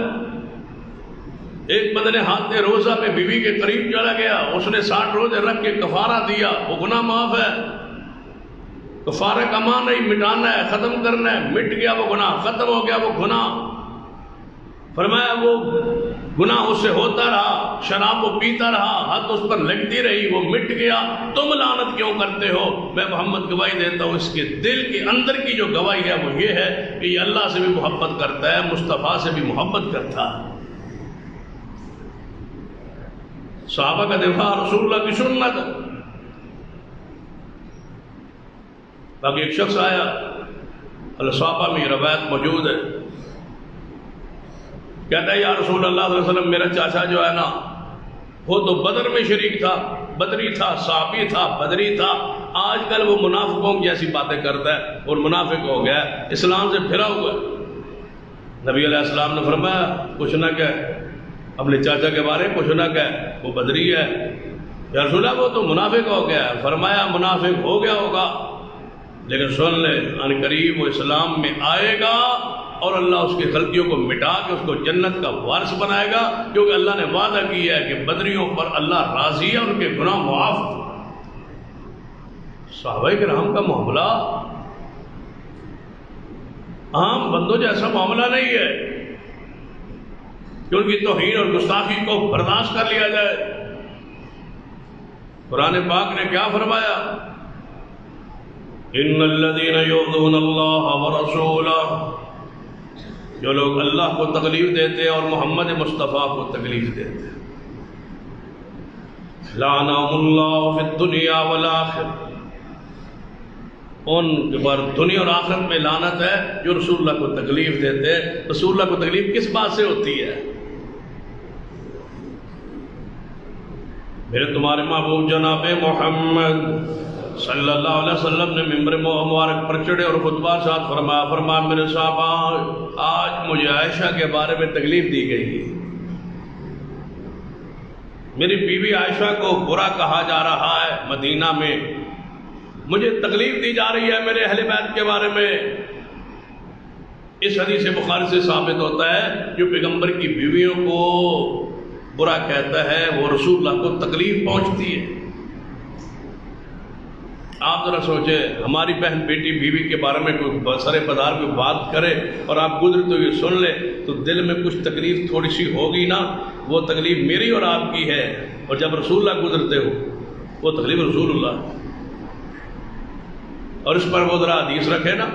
ایک بندے نے ہاتھ روزہ پہ بیوی کے قریب چلا گیا، اس نے 60 روزے رکھ کے کفارہ دیا، وہ گناہ معاف ہے۔ کفارہ کا معنی نہیں مٹانا ہے، ختم کرنا ہے، مٹ گیا وہ گناہ، ختم ہو گیا وہ گناہ۔ فرمایا وہ گناہ اس سے ہوتا رہا، شراب وہ پیتا رہا، حد اس پر لگتی رہی، وہ مٹ گیا، تم لعنت کیوں کرتے ہو؟ میں محمد گواہی دیتا ہوں اس کے دل کے اندر کی جو گواہی ہے وہ یہ ہے کہ یہ اللہ سے بھی محبت کرتا ہے، مصطفیٰ سے بھی محبت کرتا ہے۔ صحابہ کا دفاع رسول اللہ کی سنت۔ باقی ایک شخص آیا، الصحابہ میں یہ روایت موجود ہے، کہتا ہے یا رسول اللہ صلی اللہ علیہ وسلم، میرا چاچا جو ہے نا وہ تو بدر میں شریک تھا، بدری تھا، صحابی تھا، بدری تھا، آج کل وہ منافقوں جیسی باتیں کرتا ہے اور منافق ہو گیا ہے، اسلام سے پھرا ہوا ہے۔ نبی علیہ السلام نے فرمایا کچھ نہ کہہ، اپنے چاچا کے بارے میں کچھ نہ کہہ، وہ بدری ہے۔ یا رسول اللہ وہ تو منافق ہو گیا ہے۔ فرمایا منافق ہو گیا ہوگا، لیکن سن لے ان قریب وہ اسلام میں آئے گا اور اللہ اس کی غلطیوں کو مٹا کے اس کو جنت کا وارث بنائے گا، کیونکہ اللہ نے وعدہ کیا ہے کہ بدریوں پر اللہ راضی ہے، ان کے گناہ معاف۔ صحابہ کرام کا معاملہ عام بندوں جیسا معاملہ نہیں ہے کہ ان کی توہین اور گستاخی کو برداشت کر لیا جائے۔ قرآن پاک نے کیا فرمایا؟ ان الذین یؤذون اللہ ورسولہ، جو لوگ اللہ کو تکلیف دیتے ہیں اور محمد مصطفیٰ کو تکلیف دیتے ہیں، لعنہم اللہ فی الدنیا والآخرہ، ان کے پر دنیا اور آخرت میں لعنت ہے جو رسول اللہ کو تکلیف دیتے ہیں۔ رسول اللہ کو تکلیف کس بات سے ہوتی ہے؟ میرے تمہارے محبوب جناب محمد صلی اللہ علیہ وسلم نے ممبر مبارک پر چڑھے اور خطبہ ساتھ فرمایا میرے صحابہ، آج مجھے عائشہ کے بارے میں تکلیف دی گئی ہے، میری بیوی عائشہ کو برا کہا جا رہا ہے مدینہ میں، مجھے تکلیف دی جا رہی ہے میرے اہل بیت کے بارے میں۔ اس حدیث بخاری سے ثابت ہوتا ہے جو پیغمبر کی بیویوں کو برا کہتا ہے وہ رسول اللہ کو تکلیف پہنچتی ہے۔ آپ ذرا سوچیں، ہماری بہن بیٹی بیوی کے بارے میں کوئی سر بدار کوئی بات کرے اور آپ گزرتے ہوئے سن لیں تو دل میں کچھ تکلیف تھوڑی سی ہوگی نا۔ وہ تکلیف میری اور آپ کی ہے، اور جب رسول اللہ گزرتے ہو وہ تکلیف رسول اللہ، اور اس پر وہ ذرا حدیث رکھے نا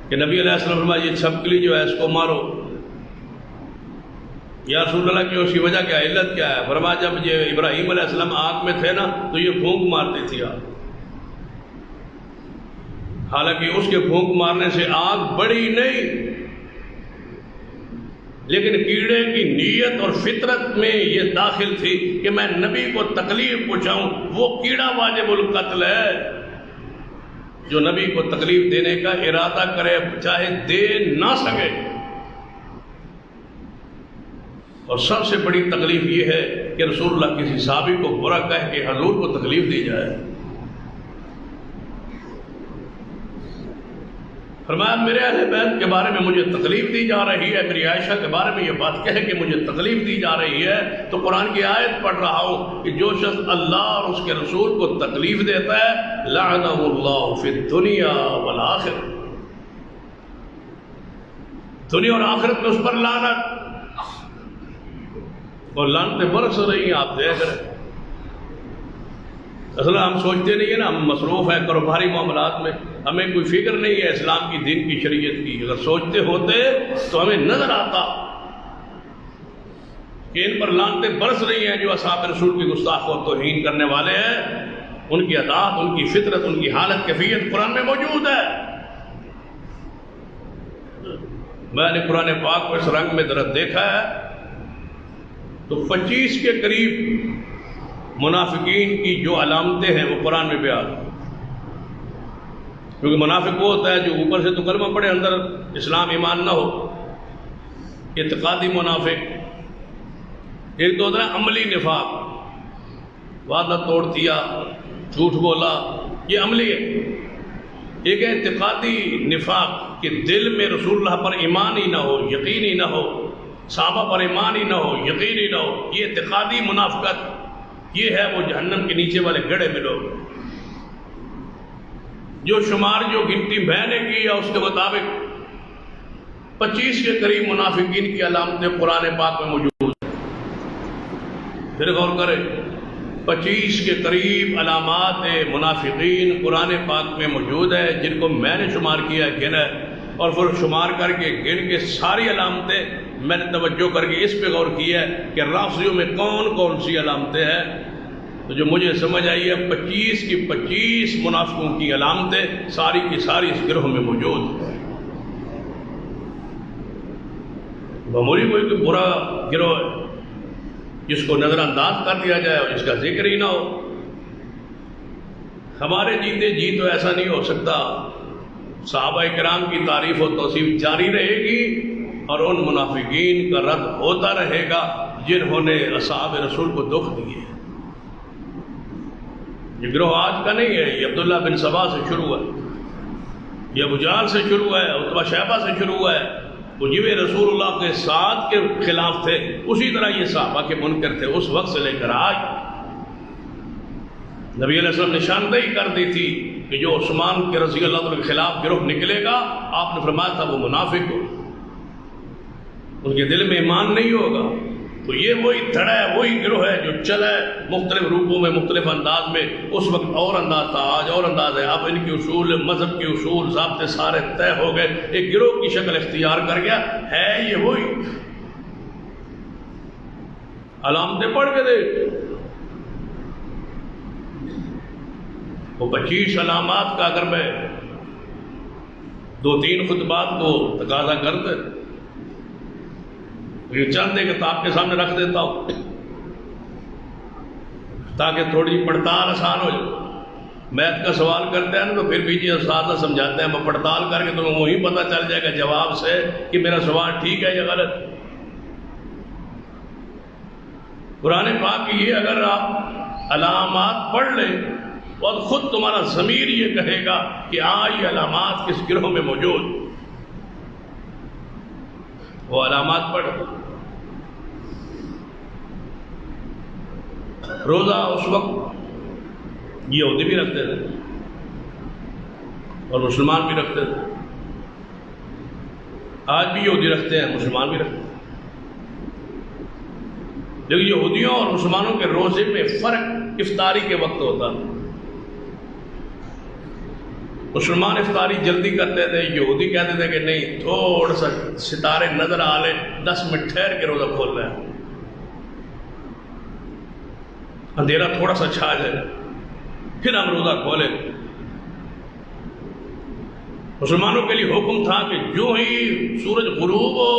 کہ نبی علیہ السلام فرمایا یہ چھپکلی جو ہے اس کو مارو۔ یا رسول اللہ کی اس کی وجہ کیا، علت کیا ہے؟ فرمایا جب یہ ابراہیم علیہ السلام آگ میں تھے نا تو یہ پھونک مارتی تھی آگ، حالانکہ اس کے پھونک مارنے سے آگ بڑی نہیں، لیکن کیڑے کی نیت اور فطرت میں یہ داخل تھی کہ میں نبی کو تکلیف پہنچاؤں۔ وہ کیڑا واجب القتل ہے جو نبی کو تکلیف دینے کا ارادہ کرے چاہے دے نہ سکے۔ اور سب سے بڑی تکلیف یہ ہے کہ رسول اللہ کسی صحابی کو برا کہہ کے حضور کو تکلیف دی جائے۔ فرمایا میرے اہل بیت کے بارے میں مجھے تکلیف دی جا رہی ہے، میری عائشہ کے بارے میں یہ بات کہہ کہ مجھے تکلیف دی جا رہی ہے، تو قرآن کی آیت پڑھ رہا ہوں کہ جو شخص اللہ اور اس کے رسول کو تکلیف دیتا ہے لعنہ اللہ فی الدنیا والآخرہ، دنیا اور آخرت میں اس پر لعنت، اور لعنتیں برس رہی ہیں آپ دیکھ رہے ہیں۔ اصل ہم سوچتے نہیں ہیں نا، ہم مصروف ہیں کاروباری معاملات میں، ہمیں کوئی فکر نہیں ہے اسلام کی، دین کی، شریعت کی۔ اگر سوچتے ہوتے تو ہمیں نظر آتا کہ ان پر لعنتیں برس رہی ہیں جو اصحاب رسول کی گستاخ و توہین کرنے والے ہیں، ان کی عادات، ان کی فطرت، ان کی حالت کیفیت قرآن میں موجود ہے۔ میں نے قرآن پاک کو اس رنگ میں درد دیکھا ہے تو 25 کے قریب منافقین کی جو علامتیں ہیں وہ قرآن میں بیان، کیونکہ منافق وہ ہوتا ہے جو اوپر سے تو کلمہ پڑھے اندر اسلام ایمان نہ ہو، اعتقادی منافق۔ ایک تو ہوتا ہے عملی نفاق، وعدہ توڑ دیا، جھوٹ بولا، یہ عملی ہے۔ ایک ہے اعتقادی نفاق کہ دل میں رسول اللہ پر ایمان ہی نہ ہو، یقین ہی نہ ہو، صحابہ پر ایمان ہی نہ ہو، یقین ہی نہ ہو، یہ اعتقادی منافقت، یہ ہے وہ جہنم کے نیچے والے گڑھے میں لوگ۔ جو شمار جو گنتی میں نے کی ہے اس کے مطابق 25 کے قریب منافقین کی علامتیں قرآن پاک میں موجود ہیں۔ پھر غور کریں، 25 کے قریب علامات منافقین قرآن پاک میں موجود ہے، جن کو میں نے شمار کیا ہے، گنا ہے، اور پھر شمار کر کے گن کے ساری علامتیں میں نے توجہ کر کے اس پہ غور کیا ہے کہ رافضیوں میں کون کون سی علامتیں ہیں، تو جو مجھے سمجھ آئی ہے 25 کی 25 منافقوں کی علامتیں ساری کی ساری اس گروہ میں موجود ہیں۔ معمولی کوئی برا گروہ ہے جس کو نظر انداز کر دیا جائے اور جس کا ذکر ہی نہ ہو۔ ہمارے جیتے جی تو ایسا نہیں ہو سکتا۔ صحابہ کرام کی تعریف و توصیف جاری رہے گی اور ان منافقین کا رد ہوتا رہے گا جنہوں نے اصحاب رسول کو دکھ دیے۔ یہ گروہ آج کا نہیں ہے، یہ عبداللہ بن سبا سے شروع ہے، یہ ابو جہل سے شروع ہے، عتبہ شیبہ سے شروع ہے۔ وہ جو رسول اللہ کے ساتھ کے خلاف تھے اسی طرح یہ صحابہ کے منکر تھے اس وقت سے لے کر آج۔ نبی علیہ السلام نشاندہی کر دی تھی کہ جو عثمان کے رضی اللہ عنہ کے خلاف گروہ نکلے گا، آپ نے فرمایا تھا وہ منافق ہو، ان کے دل میں ایمان نہیں ہوگا۔ تو یہ وہی دھڑا ہے، وہی گروہ ہے جو چلا ہے مختلف روپوں میں، مختلف انداز میں۔ اس وقت اور انداز تھا، آج اور انداز ہے۔ اب ان کے اصول، مذہب کے اصول، ضابطے سارے طے ہو گئے، ایک گروہ کی شکل اختیار کر گیا ہے۔ یہ وہی علامتیں پڑھ کے دیکھ، وہ 25 علامات کا اگر میں 2-3 خطبات کو تقاضا کرتے، یہ چند ایک کتاب کے سامنے رکھ دیتا ہوں تاکہ تھوڑی پڑتال آسان ہو جائے۔ میتھ کا سوال کرتے ہیں نا تو پھر پیچھے استاد سمجھاتے ہیں، میں پڑتال کر کے تمہیں وہی پتہ چل جائے گا جواب سے کہ میرا سوال ٹھیک ہے یا غلط۔ قرآن پاک کی یہ اگر آپ علامات پڑھ لیں اور خود تمہارا ضمیر یہ کہے گا کہ یہ علامات کس گروہ میں موجود، وہ علامات پڑھ. روزہ اس وقت یہودی بھی رکھتے تھے اور مسلمان بھی رکھتے تھے، آج بھی یہودی رکھتے ہیں، مسلمان بھی رکھتے ہیں. لیکن یہودیوں اور مسلمانوں کے روزے میں فرق افطاری کے وقت ہوتا ہے. مسلمان افطاری جلدی کرتے تھے، یہودی کہتے تھے کہ نہیں، تھوڑا سا ستارے نظر آ لیں، 10 منٹ ٹھہر کے روزہ کھول رہے ہیں، اندھیرا تھوڑا سا چھا جائے پھر ہم روزہ کھولیں. مسلمانوں کے لیے حکم تھا کہ جو ہی سورج غروب ہو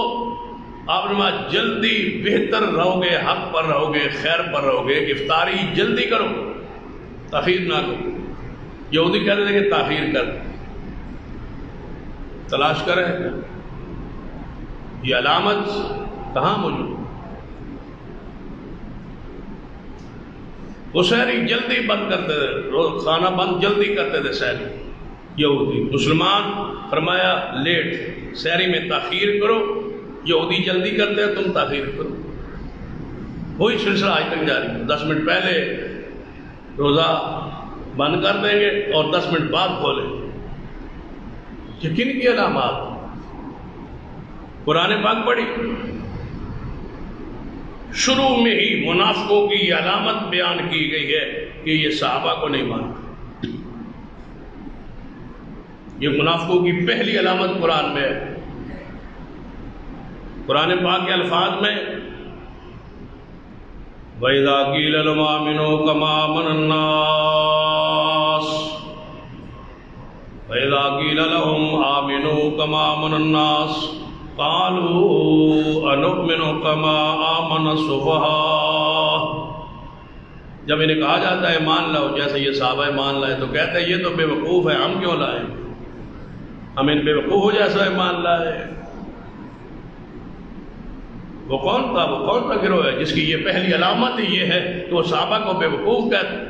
آپ نماز جلدی، بہتر رہو گے، حق پر رہو گے، خیر پر رہو گے، افطاری جلدی کرو، تاخیر نہ کرو. یہودی کہتے تھے کہ تاخیر کر، تلاش کریں یہ علامت کہاں موجود. وہ سحری جلدی بند کرتے تھے، روز کھانا بند جلدی کرتے تھے سحری یہودی. مسلمان فرمایا لیٹ، سحری میں تاخیر کرو. یہودی جلدی کرتے ہیں، تم تاخیر کرو. وہی سلسلہ آج تک جاری ہے. 10 منٹ پہلے روزہ بند کر دیں گے اور 10 منٹ بعد کھولیں. یہ کن کی علامات؟ قرآن پاک پڑھی، شروع میں ہی منافقوں کی یہ علامت بیان کی گئی ہے کہ یہ صحابہ کو نہیں مانتے. یہ منافقوں کی پہلی علامت قرآن میں ہے. قرآن پاک کے الفاظ میں وَإِذَا قِيلَ لَهُمْ آمِنُوا كَمَا آمَنَ النَّاسُ وَإِذَا قِيلَ لَهُمْ آمِنُوا كَمَا آمَنَ النَّاسُ قَالُوا أَنُؤْمِنُ كَمَا آمَنَ السُّفَهَاءُ. جب انہیں کہا جاتا ہے مان لاؤ جیسے یہ صحابہ مان لائے تو کہتے ہیں یہ تو بے وقوف ہے، ہم کیوں لائیں، ہم ان بے وقوفوں جیسا مان لائے. وہ کون تھا؟ وہ کون سا گروہ ہے جس کی یہ پہلی علامت یہ ہے کہ وہ صحابہ کو بے وقوف کہتے ہیں،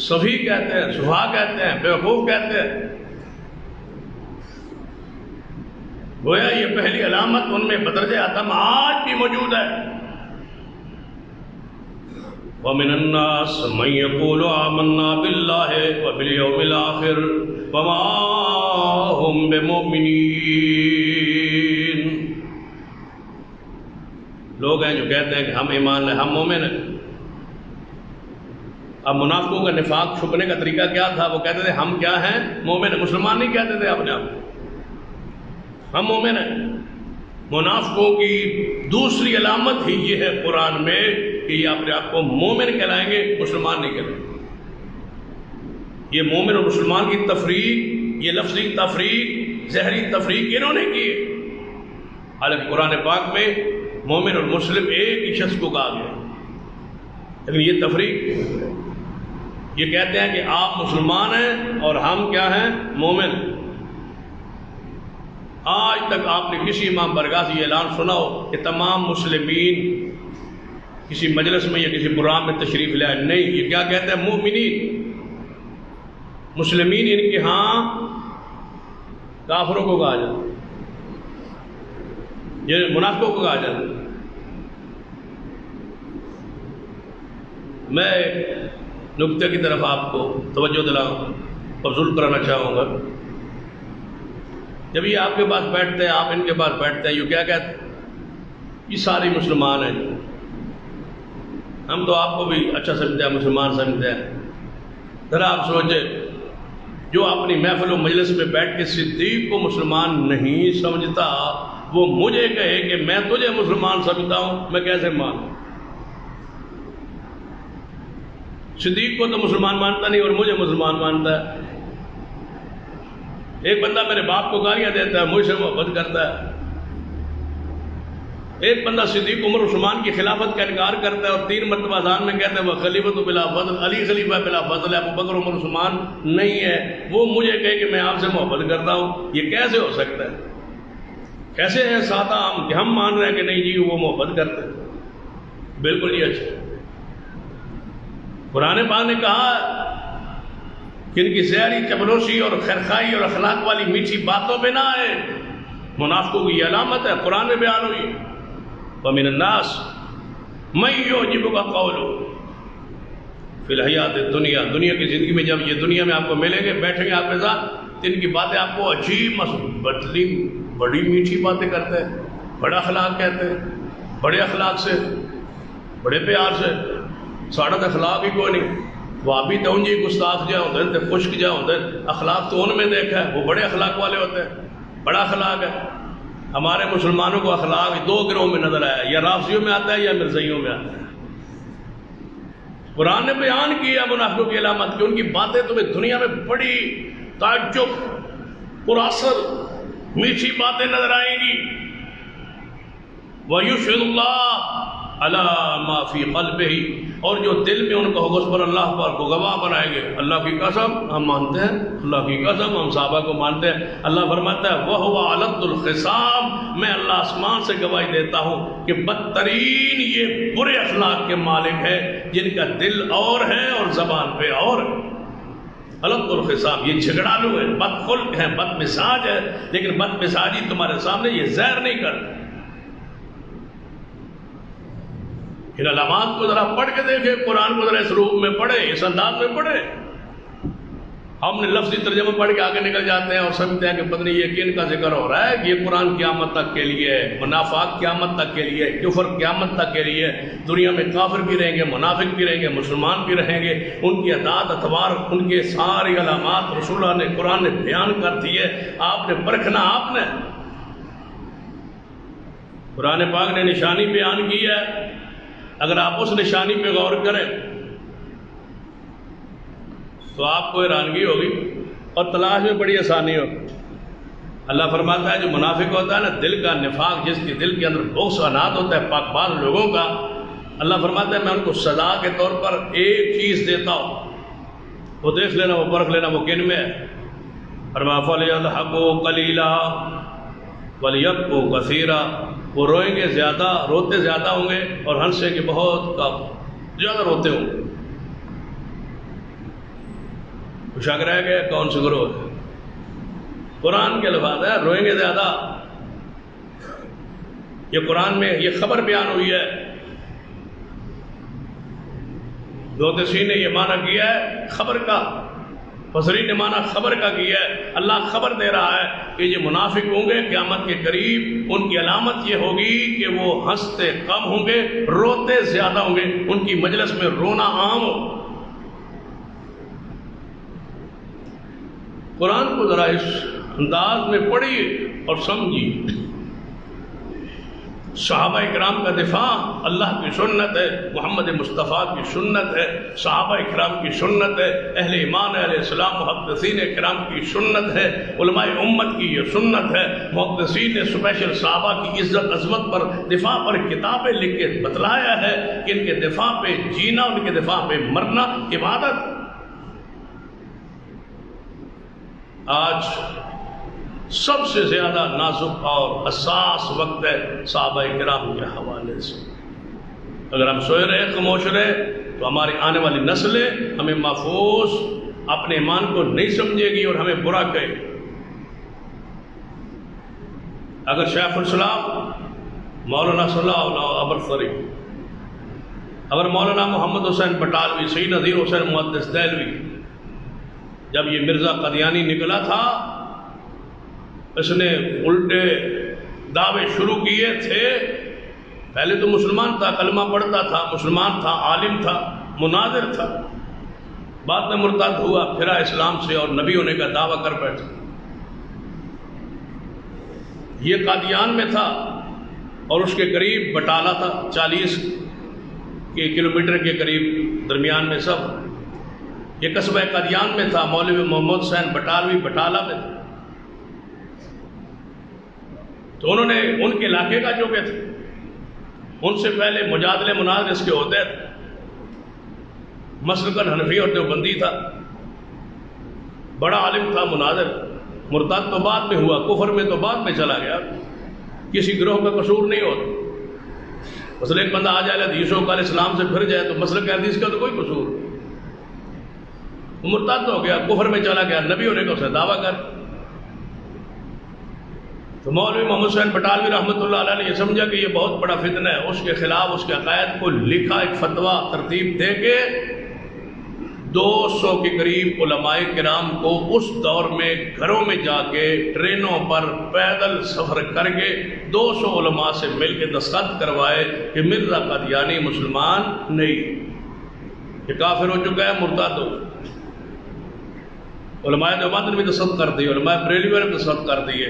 سفیہ کہتے ہیں، سفہا کہتے ہیں، بے وقوف کہتے ہیں. گویا یہ پہلی علامت ان میں بدرجہ عدم آج بھی موجود ہے. وَمِنَ النَّاسِ مَن يَقُولُ آمَنَّا بِاللَّهِ وَبِالْيَوْمِ الْآخِرِ وَمَا هُمْ بِمُؤْمِنِينَ. لوگ ہیں جو کہتے ہیں کہ ہم ایمان لائے، ہم مومن ہیں. اب منافقوں کا نفاق چھپنے کا طریقہ کیا تھا؟ وہ کہتے تھے ہم کیا ہیں؟ مومن ہیں. مسلمان نہیں کہتے تھے اپنے آپ کو ہم مومن ہیں. منافقوں کی دوسری علامت ہی یہ ہے قرآن میں کہ یہ اپنے آپ کو مومن کہلائیں گے، مسلمان نہیں کہلائیں گے. یہ مومن اور مسلمان کی تفریق، یہ لفظی تفریق، ظاہری تفریق انہوں نے کی. حالانکہ قرآن پاک میں مومن اور مسلم ایک ہی شخص کو کہا گیا، لیکن یہ تفریق، یہ کہتے ہیں کہ آپ مسلمان ہیں اور ہم کیا ہیں؟ مومن. آج تک آپ نے کسی امام برگاہ سے یہ اعلان سنا ہو کہ تمام مسلمین کسی مجلس میں یا کسی پروگرام میں تشریف لائے؟ نہیں. یہ کیا کہتے ہیں؟ مومنین. مسلمین ان کے ہاں کافروں کو کہا جاتا، یہ منافقوں کو کہا جاتا. میں نکتے کی طرف آپ کو توجہ دلاؤں، مبذول کرانا چاہوں گا. جب یہ آپ کے پاس بیٹھتے ہیں، آپ ان کے پاس بیٹھتے ہیں، یہ کیا کہتے ہیں؟ یہ سارے مسلمان ہیں. ہم تو آپ کو بھی اچھا سمجھتے ہیں، مسلمان سمجھتے ہیں. ذرا آپ سوچیں، جو اپنی محفل و مجلس میں بیٹھ کے صدیق کو مسلمان نہیں سمجھتا، وہ مجھے کہے کہ میں تجھے مسلمان سمجھتا ہوں، میں کیسے مانوں؟ صدیق کو تو مسلمان مانتا نہیں اور مجھے مسلمان مانتا ہے. ایک بندہ میرے باپ کو گالیاں دیتا ہے، مجھ سے محبت کرتا ہے. ایک بندہ صدیق عمر عثمان کی خلافت کا انکار کرتا ہے اور 3 مرتبہ اذان میں کہتا ہے وہ خلیفۃ بلا فضل، علی خلیفہ بلا فضل ہے، ابو بکر عمر عثمان نہیں ہے. وہ مجھے کہے کہ میں آپ سے محبت کرتا ہوں. یہ کیسے ہو سکتا ہے؟ کیسے ہے سادہ ہم کہ ہم مان رہے ہیں کہ نہیں جی وہ محبت کرتے ہیں؟ بالکل یہ اچھا. قرآن پاک نے کہا کہ ان کی زہری چپلوسی اور خیرخواہی اور اخلاق والی میٹھی باتوں پہ نہ آئے. منافقوں کی یہ علامت ہے، قرآن میں بیان ہوئی. وَمِنَ النَّاسِ مَن يُعْجِبُكَ قَوْلُهُ فِي الْحَيَاةِ الدُّنْيَا. دنیا کی زندگی میں جب یہ دنیا میں آپ کو ملیں گے، بیٹھیں گے آپ کے ساتھ، تو ان کی باتیں آپ کو عجیب بدلی بڑی میٹھی باتیں کرتے ہیں، بڑا اخلاق کہتے ہیں، بڑے اخلاق سے، بڑے پیار سے. ساڑھا تو اخلاق ہی کوئی نہیں. وہ آپ بھی تو ان جی گستاخ جا ہوتے ہیں، تو خشک جا ہوتے ہیں. اخلاق تو ان میں دیکھا ہے، وہ بڑے اخلاق والے ہوتے ہیں، بڑا اخلاق ہے. ہمارے مسلمانوں کو اخلاق دو گروہ میں نظر آیا، یا رافضیوں میں آتا ہے یا مرزائیوں میں آتا ہے. قرآن نے بیان کیا منافقوں کی علامت کہ ان کی باتیں تمہیں دنیا میں بڑی تعجب پراثر میٹھی باتیں نظر آئیں گی. وَيُشْهِدُ اللَّهَ عَلَى مَا فِي قَلْبِهِ. اور جو دل میں ان کا ہوگا اس پر اللہ پاک کو گواہ بنائیں گے. اللہ کی قسم ہم مانتے ہیں، اللہ کی قسم ہم صحابہ کو مانتے ہیں. اللہ فرماتا ہے وَهُوَ أَلَدُّ الْخِصَامِ. میں اللہ آسمان سے گواہی دیتا ہوں کہ بدترین یہ برے اخلاق کے مالک ہے جن کا دل اور ہے اور زبان پہ اور ہے. الد الخصام، یہ جھگڑالو ہے، بد خلق ہے، بد مزاج ہے، لیکن بد مزاجی تمہارے سامنے یہ زہر نہیں کرتا. ان علامات کو ذرا پڑھ کے دیکھیں، قرآن کو ذرا اس روپ میں پڑھے، اس انداز میں پڑھے. ہم نے لفظی ترجمہ پڑھ کے آگے نکل جاتے ہیں اور سمجھتے ہیں کہ پتہ نہیں یہ کن کا ذکر ہو رہا ہے، کہ یہ قرآن قیامت تک کے لیے ہے، منافق قیامت تک کے لیے، کفر قیامت تک کے لیے. دنیا میں کافر بھی رہیں گے، منافق بھی رہیں گے، مسلمان بھی رہیں گے. ان کی اعداد اتوار، ان کے ساری علامات رسول اللہ نے قرآن نے بیان کر دی ہے. آپ نے پرکھنا، آپ نے قرآن پاک نے نشانی بیان کی ہے. اگر آپ اس نشانی پہ غور کریں تو آپ کو حیرانگی ہوگی اور تلاش میں بڑی آسانی ہوگی. اللہ فرماتا ہے جو منافق ہوتا ہے نا، دل کا نفاق، جس کے دل کے اندر بغض اناد ہوتا ہے پاک باز لوگوں کا، اللہ فرماتا ہے میں ان کو سزا کے طور پر ایک چیز دیتا ہوں، وہ دیکھ لینا، وہ پرکھ لینا وہ کن میں ہے. فرمایا فَلْيَضْحَكُوا قَلِيلًا وَلْيَبْكُوا كَثِيرًا. وہ روئیں گے زیادہ، روتے زیادہ ہوں گے، اور ہنسیں گے بہت کم، زیادہ روتے ہوں گے. شک رہ گئے کون سے گروہ ہے؟ قرآن کے الفاظ ہے، روئیں گے زیادہ. یہ قرآن میں یہ خبر بیان ہوئی ہے. دوتسی نے یہ معنی کیا ہے خبر کا، فسرین نے معنی خبر کا کیا ہے. اللہ خبر دے رہا ہے کہ یہ منافق ہوں گے قیامت کے قریب، ان کی علامت یہ ہوگی کہ وہ ہنستے کم ہوں گے، روتے زیادہ ہوں گے، ان کی مجلس میں رونا عام ہو. قرآن کو ذرا اس انداز میں پڑھیے اور سمجھیے. صحابہ اکرام کا دفاع اللہ کی سنت ہے، محمد مصطفیٰ کی سنت ہے، صحابہ اکرام کی سنت ہے، اہل ایمان اہل اسلام محدثین اکرام کی سنت ہے، علماء امت کی یہ سنت ہے. محدثین نے سپیشل صحابہ کی عزت عظمت پر دفاع پر کتابیں لکھ کے بتلایا ہے کہ ان کے دفاع پہ جینا، ان کے دفاع پہ مرنا عبادت. آج سب سے زیادہ نازک اور حساس وقت ہے صحابہ کرام کے حوالے سے. اگر ہم سوئے رہے خاموش رہے تو ہماری آنے والی نسلیں ہمیں محفوظ اپنے ایمان کو نہیں سمجھے گی اور ہمیں برا کہے. اگر شیخ الاسلام مولانا صلی اللہ ابرفری، اگر مولانا محمد حسین بٹالوی، سید نذیر حسین محدث دہلوی، جب یہ مرزا قادیانی نکلا تھا اس نے الٹے دعوے شروع کیے تھے. پہلے تو مسلمان تھا، کلمہ پڑھتا تھا، مسلمان تھا، عالم تھا، مناظر تھا، بعد میں مرتد ہوا، پھرا اسلام سے اور نبی ہونے کا دعویٰ کر بیٹھا. یہ قادیان میں تھا اور اس کے قریب بٹالہ تھا، 40 کلومیٹر کے قریب درمیان میں سب. یہ قصبہ قادیان میں تھا. مولوی محمد حسین بٹالوی بٹالہ میں تھا. تو انہوں نے ان کے علاقے کا جو کہ تھے، ان سے پہلے مجادلے مناظر اس کے ہوتے تھے. مسلکن حنفی اور دیوبندی تھا، بڑا عالم تھا، مناظر. مرتد تو بعد میں ہوا، کفر میں تو بعد میں چلا گیا، کسی گروہ کا قصور نہیں ہوتا. مثلا ایک بندہ آ جائے حدیثوں کا اسلام سے پھر جائے تو مسلک حدیث کا تو کوئی قصور نہیں، وہ مرتد ہو گیا، کفر میں چلا گیا، نبی ہونے کا اسے دعویٰ کر. تو مولوی محمد حسین بٹالوی رحمۃ اللہ علیہ نے یہ سمجھا کہ یہ بہت بڑا فتنہ ہے، اس کے خلاف اس کے عقائد کو لکھا ایک فتویٰ ترتیب دے کے 200 کے قریب علماء کرام کو اس دور میں گھروں میں جا کے ٹرینوں پر پیدل سفر کر کے 200 علماء سے مل کے دستخط کروائے کہ مرزا قادیانی مسلمان نہیں، یہ کافر ہو چکا ہے، مرتد ہو. علماء دیوبند نے بھی دستخط کر دیے، علماء بریلوی نے بھی دستخط کر دیے،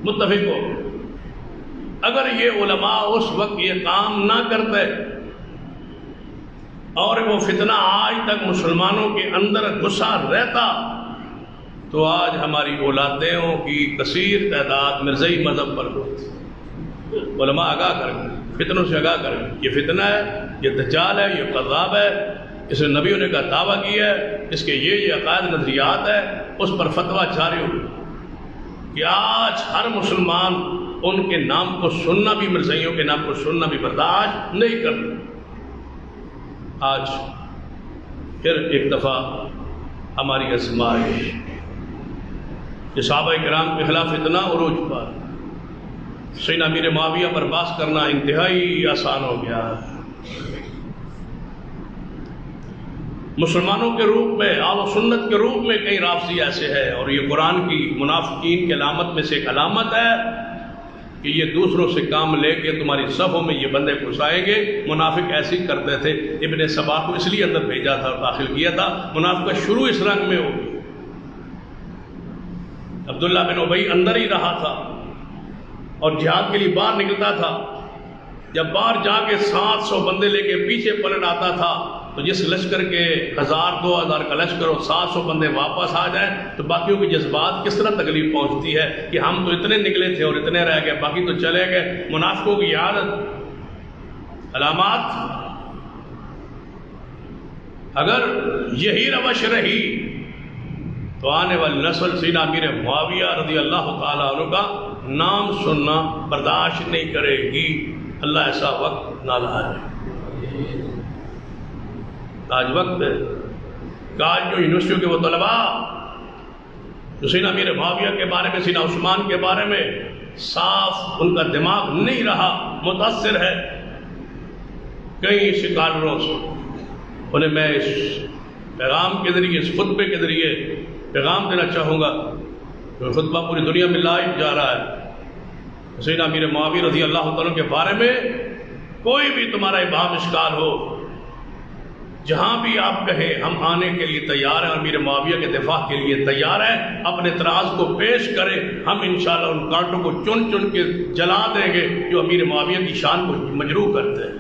متفق ہو. اگر یہ علماء اس وقت یہ کام نہ کرتے اور وہ فتنہ آج تک مسلمانوں کے اندر گھسا رہتا تو آج ہماری اولادوں کی کثیر تعداد مرزائی مذہب پر ہوتی. علماء آگاہ کریں، فتنوں سے آگاہ کریں، یہ فتنہ ہے، یہ دجال ہے، یہ قذاب ہے، اسے نبیوں نے کا دعویٰ کیا ہے، اس کے یہ عقائد نظریات ہے، اس پر فتویٰ جاری ہو کہ آج ہر مسلمان ان کے نام کو سننا بھی، مرزائیوں کے نام کو سننا بھی برداشت نہیں کرتا. آج پھر ایک دفعہ ہماری آزمائش، یہ صحابہ کرام کے خلاف اتنا عروج پر سیدنا امیر معاویہ پر بحث کرنا انتہائی آسان ہو گیا. مسلمانوں کے روپ میں، اہل و سنت کے روپ میں کئی رافضی ایسے ہیں، اور یہ قرآن کی منافقین کی علامت میں سے ایک علامت ہے کہ یہ دوسروں سے کام لے کے تمہاری صفوں میں یہ بندے گھسائیں گے. منافق ایسے ہی کرتے تھے. ابن سبا کو اس لیے اندر بھیجا تھا اور داخل کیا تھا، منافقت شروع اس رنگ میں ہوگی. عبداللہ بن ابی اندر ہی رہا تھا اور جہاد کے لیے باہر نکلتا تھا. جب باہر جا کے 700 بندے لے کے پیچھے پلٹ آتا تھا تو جس لشکر کے 1000-2000 کا لشکر اور 700 بندے واپس آ جائیں تو باقیوں کے جذبات کس طرح تکلیف پہنچتی ہے کہ ہم تو اتنے نکلے تھے اور اتنے رہ گئے، باقی تو چلے گئے. منافقوں کی عادت، علامات. اگر یہی روش رہی تو آنے والی نسل سیدنا امیر معاویہ رضی اللہ تعالیٰ عنہ کا نام سننا برداشت نہیں کرے گی. اللہ ایسا وقت نہ لائے. آج وقت ہے کہ آج جو یونیورسٹیوں کے وہ طلباء جو سیدنا امیر معاویہ کے بارے میں، سیدنا عثمان کے بارے میں صاف ان کا دماغ نہیں رہا، متاثر ہے کئی سکالروں سے. انہیں میں اس پیغام کے ذریعے، اس خطبے کے ذریعے پیغام دینا چاہوں گا. خطبہ پوری دنیا میں لائیو جا رہا ہے. سیدنا امیر معاویہ رضی اللہ تعالیٰ کے بارے میں کوئی بھی تمہارا ابہام اشکال ہو، جہاں بھی آپ کہیں ہم آنے کے لیے تیار ہیں، اور امیر معاویہ کے دفاع کے لیے تیار ہیں. اپنے اعتراض کو پیش کریں، ہم انشاءاللہ ان کانٹوں کو چن چن کے جلا دیں گے جو امیر معاویہ کی شان کو مجروح کرتے ہیں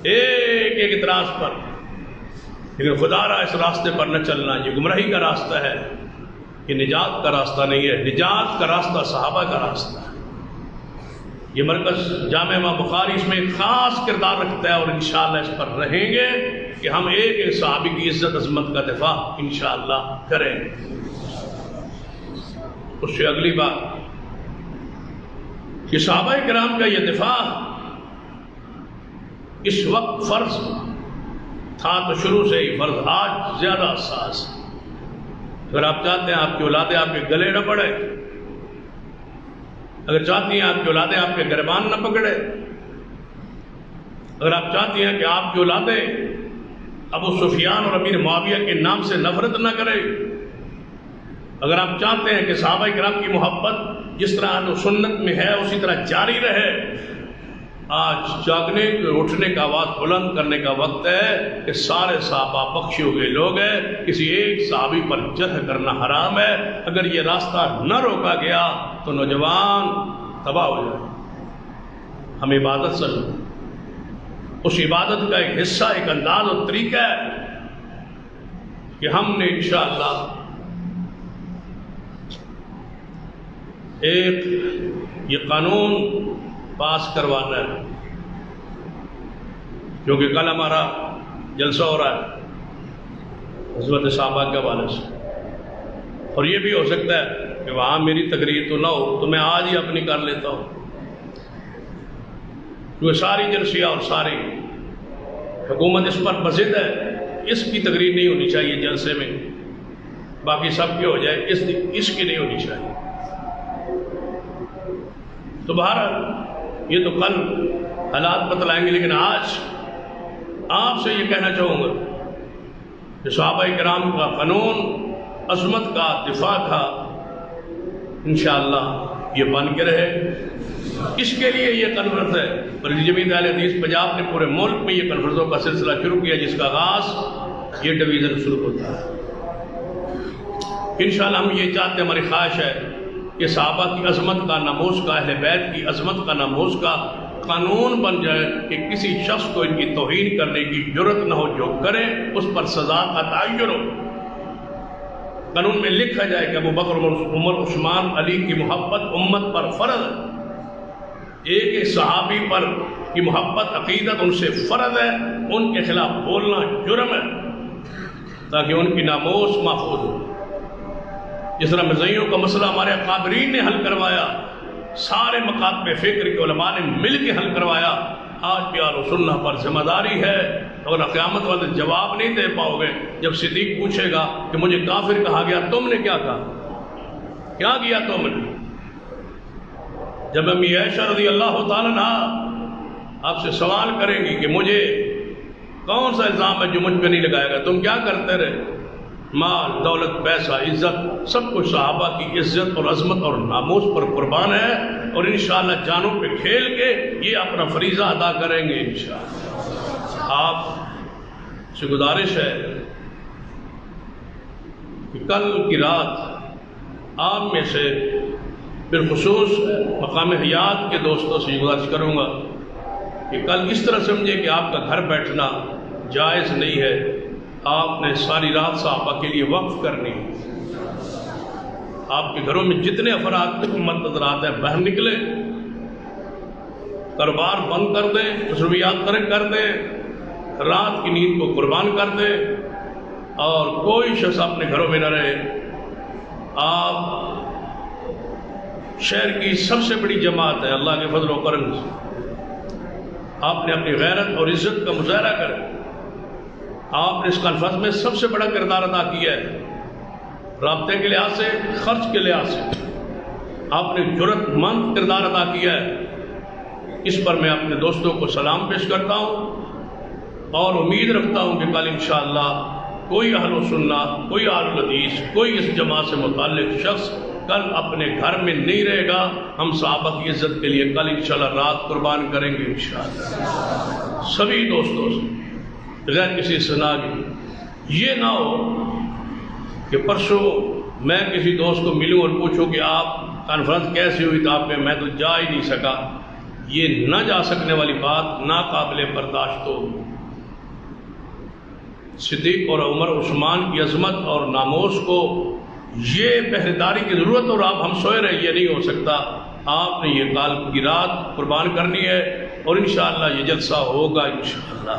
ایک ایک اعتراض پر. لیکن خدا را اس راستے پر نہ چلنا، یہ گمراہی کا راستہ ہے، یہ نجات کا راستہ نہیں ہے. نجات کا راستہ صحابہ کا راستہ ہے. یہ مرکز جامع امام بخاری اس میں ایک خاص کردار رکھتا ہے، اور انشاءاللہ اس پر رہیں گے کہ ہم ایک ایک صحابی کی عزت عظمت کا دفاع انشاءاللہ کریں. اس سے اگلی بات کہ صحابہ کرام کا یہ دفاع اس وقت فرض تھا تو شروع سے ہی فرض، آج زیادہ حساس. اگر آپ چاہتے ہیں آپ کی اولادیں آپ کے گلے نہ پڑے، اگر چاہتی ہیں آپ کی اولادیں آپ کے گریبان نہ پکڑے، اگر آپ چاہتی ہیں کہ آپ کی اولادیں ابو سفیان اور امیر معاویہ کے نام سے نفرت نہ کرے، اگر آپ چاہتے ہیں کہ صحابہ کرام کی محبت جس طرح اہل سنت میں ہے اسی طرح جاری رہے، آج جاگنے اٹھنے کا آواز بلند کرنے کا وقت ہے کہ سارے صحابہ بخشے ہوئے لوگ ہیں. کسی ایک صحابی پر جرح کرنا حرام ہے. اگر یہ راستہ نہ روکا گیا تو نوجوان تباہ ہو جائے. ہم عبادت سے اس عبادت کا ایک حصہ، ایک انداز اور طریقہ ہے کہ ہم نے انشاءاللہ ایک یہ قانون پاس کروانا ہے، کیونکہ کل ہمارا جلسہ ہو رہا ہے حضرت صحابہ کے حوالے سے، اور یہ بھی ہو سکتا ہے کہ وہاں میری تقریر تو نہ ہو تو میں آج ہی اپنی کر لیتا ہوں. کیونکہ ساری جنسیہ اور ساری حکومت اس پر بضد ہے، اس کی تقریر نہیں ہونی چاہیے جلسے میں، باقی سب کی ہو جائے، اس کی نہیں ہونی چاہیے۔ تو بہرحال یہ تو کل حالات بتلائیں گے، لیکن آج آپ سے یہ کہنا چاہوں گا کہ صحابہ کرام کا قانون عظمت کا دفاع کا انشاءاللہ یہ بن کے رہے۔ اس کے لیے یہ کانفرنس ہے، اور جمعیت اہل حدیث پنجاب نے پورے ملک میں یہ کانفرنسوں کا سلسلہ شروع کیا، جس کا آغاز یہ ڈویژن شروع ہوتا ہے۔ انشاءاللہ ہم یہ چاہتے ہیں، ہماری خواہش ہے کہ صحابہ کی عظمت کا، ناموس کا، اہل بیت کی عظمت کا، ناموس کا قانون بن جائے کہ کسی شخص کو ان کی توہین کرنے کی جرت نہ ہو، جو کرے اس پر سزا کا تعین ہو۔ قانون میں لکھا جائے کہ ابو بکر، عمر، عثمان، علی کی محبت امت پر فرض ہے، ایک ایک صحابی پر کی محبت، عقیدت ان سے فرض ہے، ان کے خلاف بولنا جرم ہے، تاکہ ان کی ناموس محفوظ ہو۔ جس طرح مرزائیوں کا مسئلہ ہمارے اکابرین نے حل کروایا، سارے مکاتب فکر کے علماء نے مل کے حل کروایا، آج بھی اہل سنہ پر ذمہ داری ہے۔ اگر قیامت والے جواب نہیں دے پاؤ گے، جب صدیق پوچھے گا کہ مجھے کافر کہا گیا، تم نے کیا کہا، کیا کیا تم نے؟ جب امی عائشہ رضی اللہ تعالیٰ عنہ آپ سے سوال کریں گی کہ مجھے کون سا الزام ہے جو مجھ پہ نہیں لگایا گا، تم کیا کرتے رہے؟ مال، دولت، پیسہ، عزت، سب کچھ صحابہ کی عزت اور عظمت اور ناموس پر قربان ہے، اور انشاءاللہ جانوں پہ کھیل کے یہ اپنا فریضہ ادا کریں گے انشاءاللہ۔ آپ سے گزارش ہے کہ کل کی رات آپ میں سے بالخصوص مقام حیات کے دوستوں سے گزارش کروں گا کہ کل اس طرح سمجھے کہ آپ کا گھر بیٹھنا جائز نہیں ہے، آپ نے ساری رات صحابہ کے لیے وقف کرنی۔ آپ کے گھروں میں جتنے افراد نظر آتے ہیں باہر نکلے، کاروبار بند کر دیں، مصروفیات ترک کر دیں، رات کی نیند کو قربان کر دیں، اور کوئی شخص اپنے گھروں میں نہ رہے۔ آپ شہر کی سب سے بڑی جماعت ہے، اللہ کے فضل و کرم سے آپ نے اپنی غیرت اور عزت کا مظاہرہ کریں۔ آپ نے اس کانفرنس میں سب سے بڑا کردار ادا کیا ہے، رابطے کے لحاظ سے، خرچ کے لحاظ سے آپ نے جرت مند کردار ادا کیا ہے۔ اس پر میں اپنے دوستوں کو سلام پیش کرتا ہوں، اور امید رکھتا ہوں کہ کل انشاءاللہ کوئی اہل و سنہ، کوئی اہل الحدیث، کوئی اس جماعت سے متعلق شخص کل اپنے گھر میں نہیں رہے گا۔ ہم صحابہ کی عزت کے لیے کل انشاءاللہ رات قربان کریں گے انشاءاللہ، سبھی دوستوں سے بغیر کسی استثناء کے۔ یہ نہ ہو کہ پرسوں میں کسی دوست کو ملوں اور پوچھوں کہ آپ کانفرنس کیسی ہوئی، تو آپ میں تو جا ہی نہیں سکا۔ یہ نہ جا سکنے والی بات ناقابل برداشت ہو۔ صدیق اور عمر، عثمان کی عظمت اور ناموس کو یہ پہریداری کی ضرورت، اور آپ ہم سوئے رہے، یہ نہیں ہو سکتا۔ آپ نے یہ کال کی رات قربان کرنی ہے، اور انشاءاللہ یہ جلسہ ہوگا، انشاءاللہ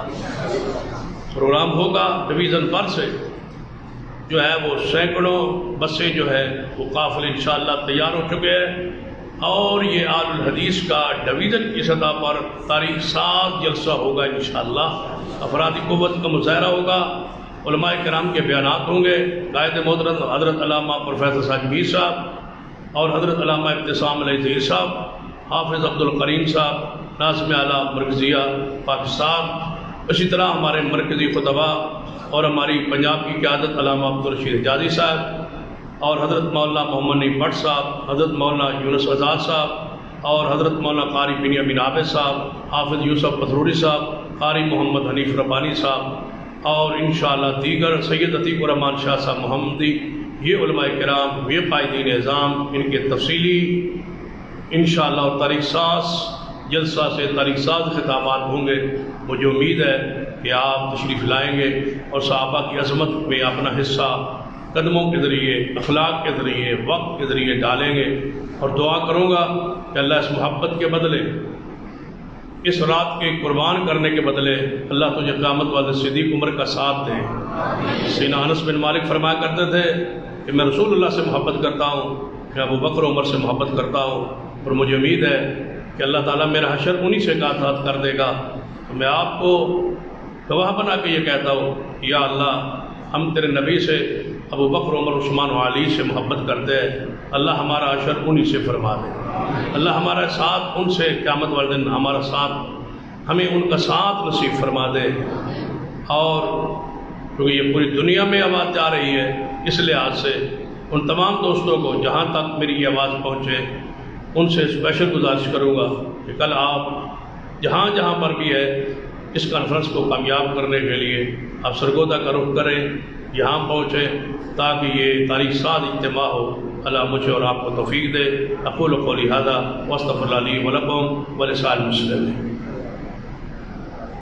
پروگرام ہوگا۔ ڈویژن پر سے جو ہے وہ سینکڑوں بسیں جو ہے وہ قافلے انشاءاللہ تیار ہو چکے ہیں، اور یہ آل الحدیث کا ڈویژن کی سطح پر تاریخ ساز جلسہ ہوگا انشاءاللہ۔ افرادی قوت کا مظاہرہ ہوگا، علماء کرام کے بیانات ہوں گے، قائد محترم حضرت علامہ پروفیسر ساجد میر صاحب اور حضرت علامہ ابتسام علیہ ظہیر صاحب، حافظ عبد القریم صاحب، ناظم اعلیٰ مرکزیہ پاکستان، اسی طرح ہمارے مرکزی خطبہ اور ہماری پنجاب کی قیادت علامہ عبدالرشید حجازی صاحب، اور حضرت مولانا محمد نعیم بٹ صاحب، حضرت مولانا یونس آزاد صاحب، اور حضرت مولانا قاری بنیامین عابد صاحب، حافظ یوسف پتھروری صاحب، قاری محمد حنیف ربانی صاحب، اور انشاءاللہ دیگر سید عتیق الرحمان شاہ صاحب محمدی، یہ علماء کرام، یہ قائدین اعظام، ان کے تفصیلی انشاءاللہ اور تاریخ ساز جلسہ سے تاریخ ساز خطابات ہوں گے۔ مجھے امید ہے کہ آپ تشریف لائیں گے اور صحابہ کی عظمت میں اپنا حصہ قدموں کے ذریعے، اخلاق کے ذریعے، وقت کے ذریعے ڈالیں گے، اور دعا کروں گا کہ اللہ اس محبت کے بدلے، اس رات کے قربان کرنے کے بدلے اللہ تجھے قیامت والے صدیق عمر کا ساتھ دے۔ سیدنا انس بن مالک فرمایا کرتے تھے کہ میں رسول اللہ سے محبت کرتا ہوں، میں ابو بکر عمر سے محبت کرتا ہوں، اور مجھے امید ہے کہ اللہ تعالیٰ میرا حشر انہی سے کر دے گا، تو میں آپ کو گواہ بنا کے یہ کہتا ہوں، یا اللہ ہم تیرے نبی سے ابو بکر، عمر، عثمان و علی سے محبت کرتے ہیں، اللہ ہمارا حشر انہی سے فرما دے، اللہ ہمارا ساتھ ان سے قیامت والے دن ہمارا ساتھ، ہمیں ان کا ساتھ نصیب فرما دے۔ اور کیونکہ یہ پوری دنیا میں آواز جا رہی ہے، اس لحاظ سے ان تمام دوستوں کو جہاں تک میری یہ آواز پہنچے ان سے اسپیشل گزارش کروں گا کہ کل آپ جہاں جہاں پر بھی ہے اس کانفرنس کو کامیاب کرنے کے لیے آپ سرگودا کا رخ کریں، یہاں پہنچیں تاکہ یہ تاریخ ساز اجتماع ہو۔ اللہ مجھے اور آپ کو توفیق دے۔ اقول قولی ھذا واستغفر اللہ لی ولکم ولسائر المسلمین۔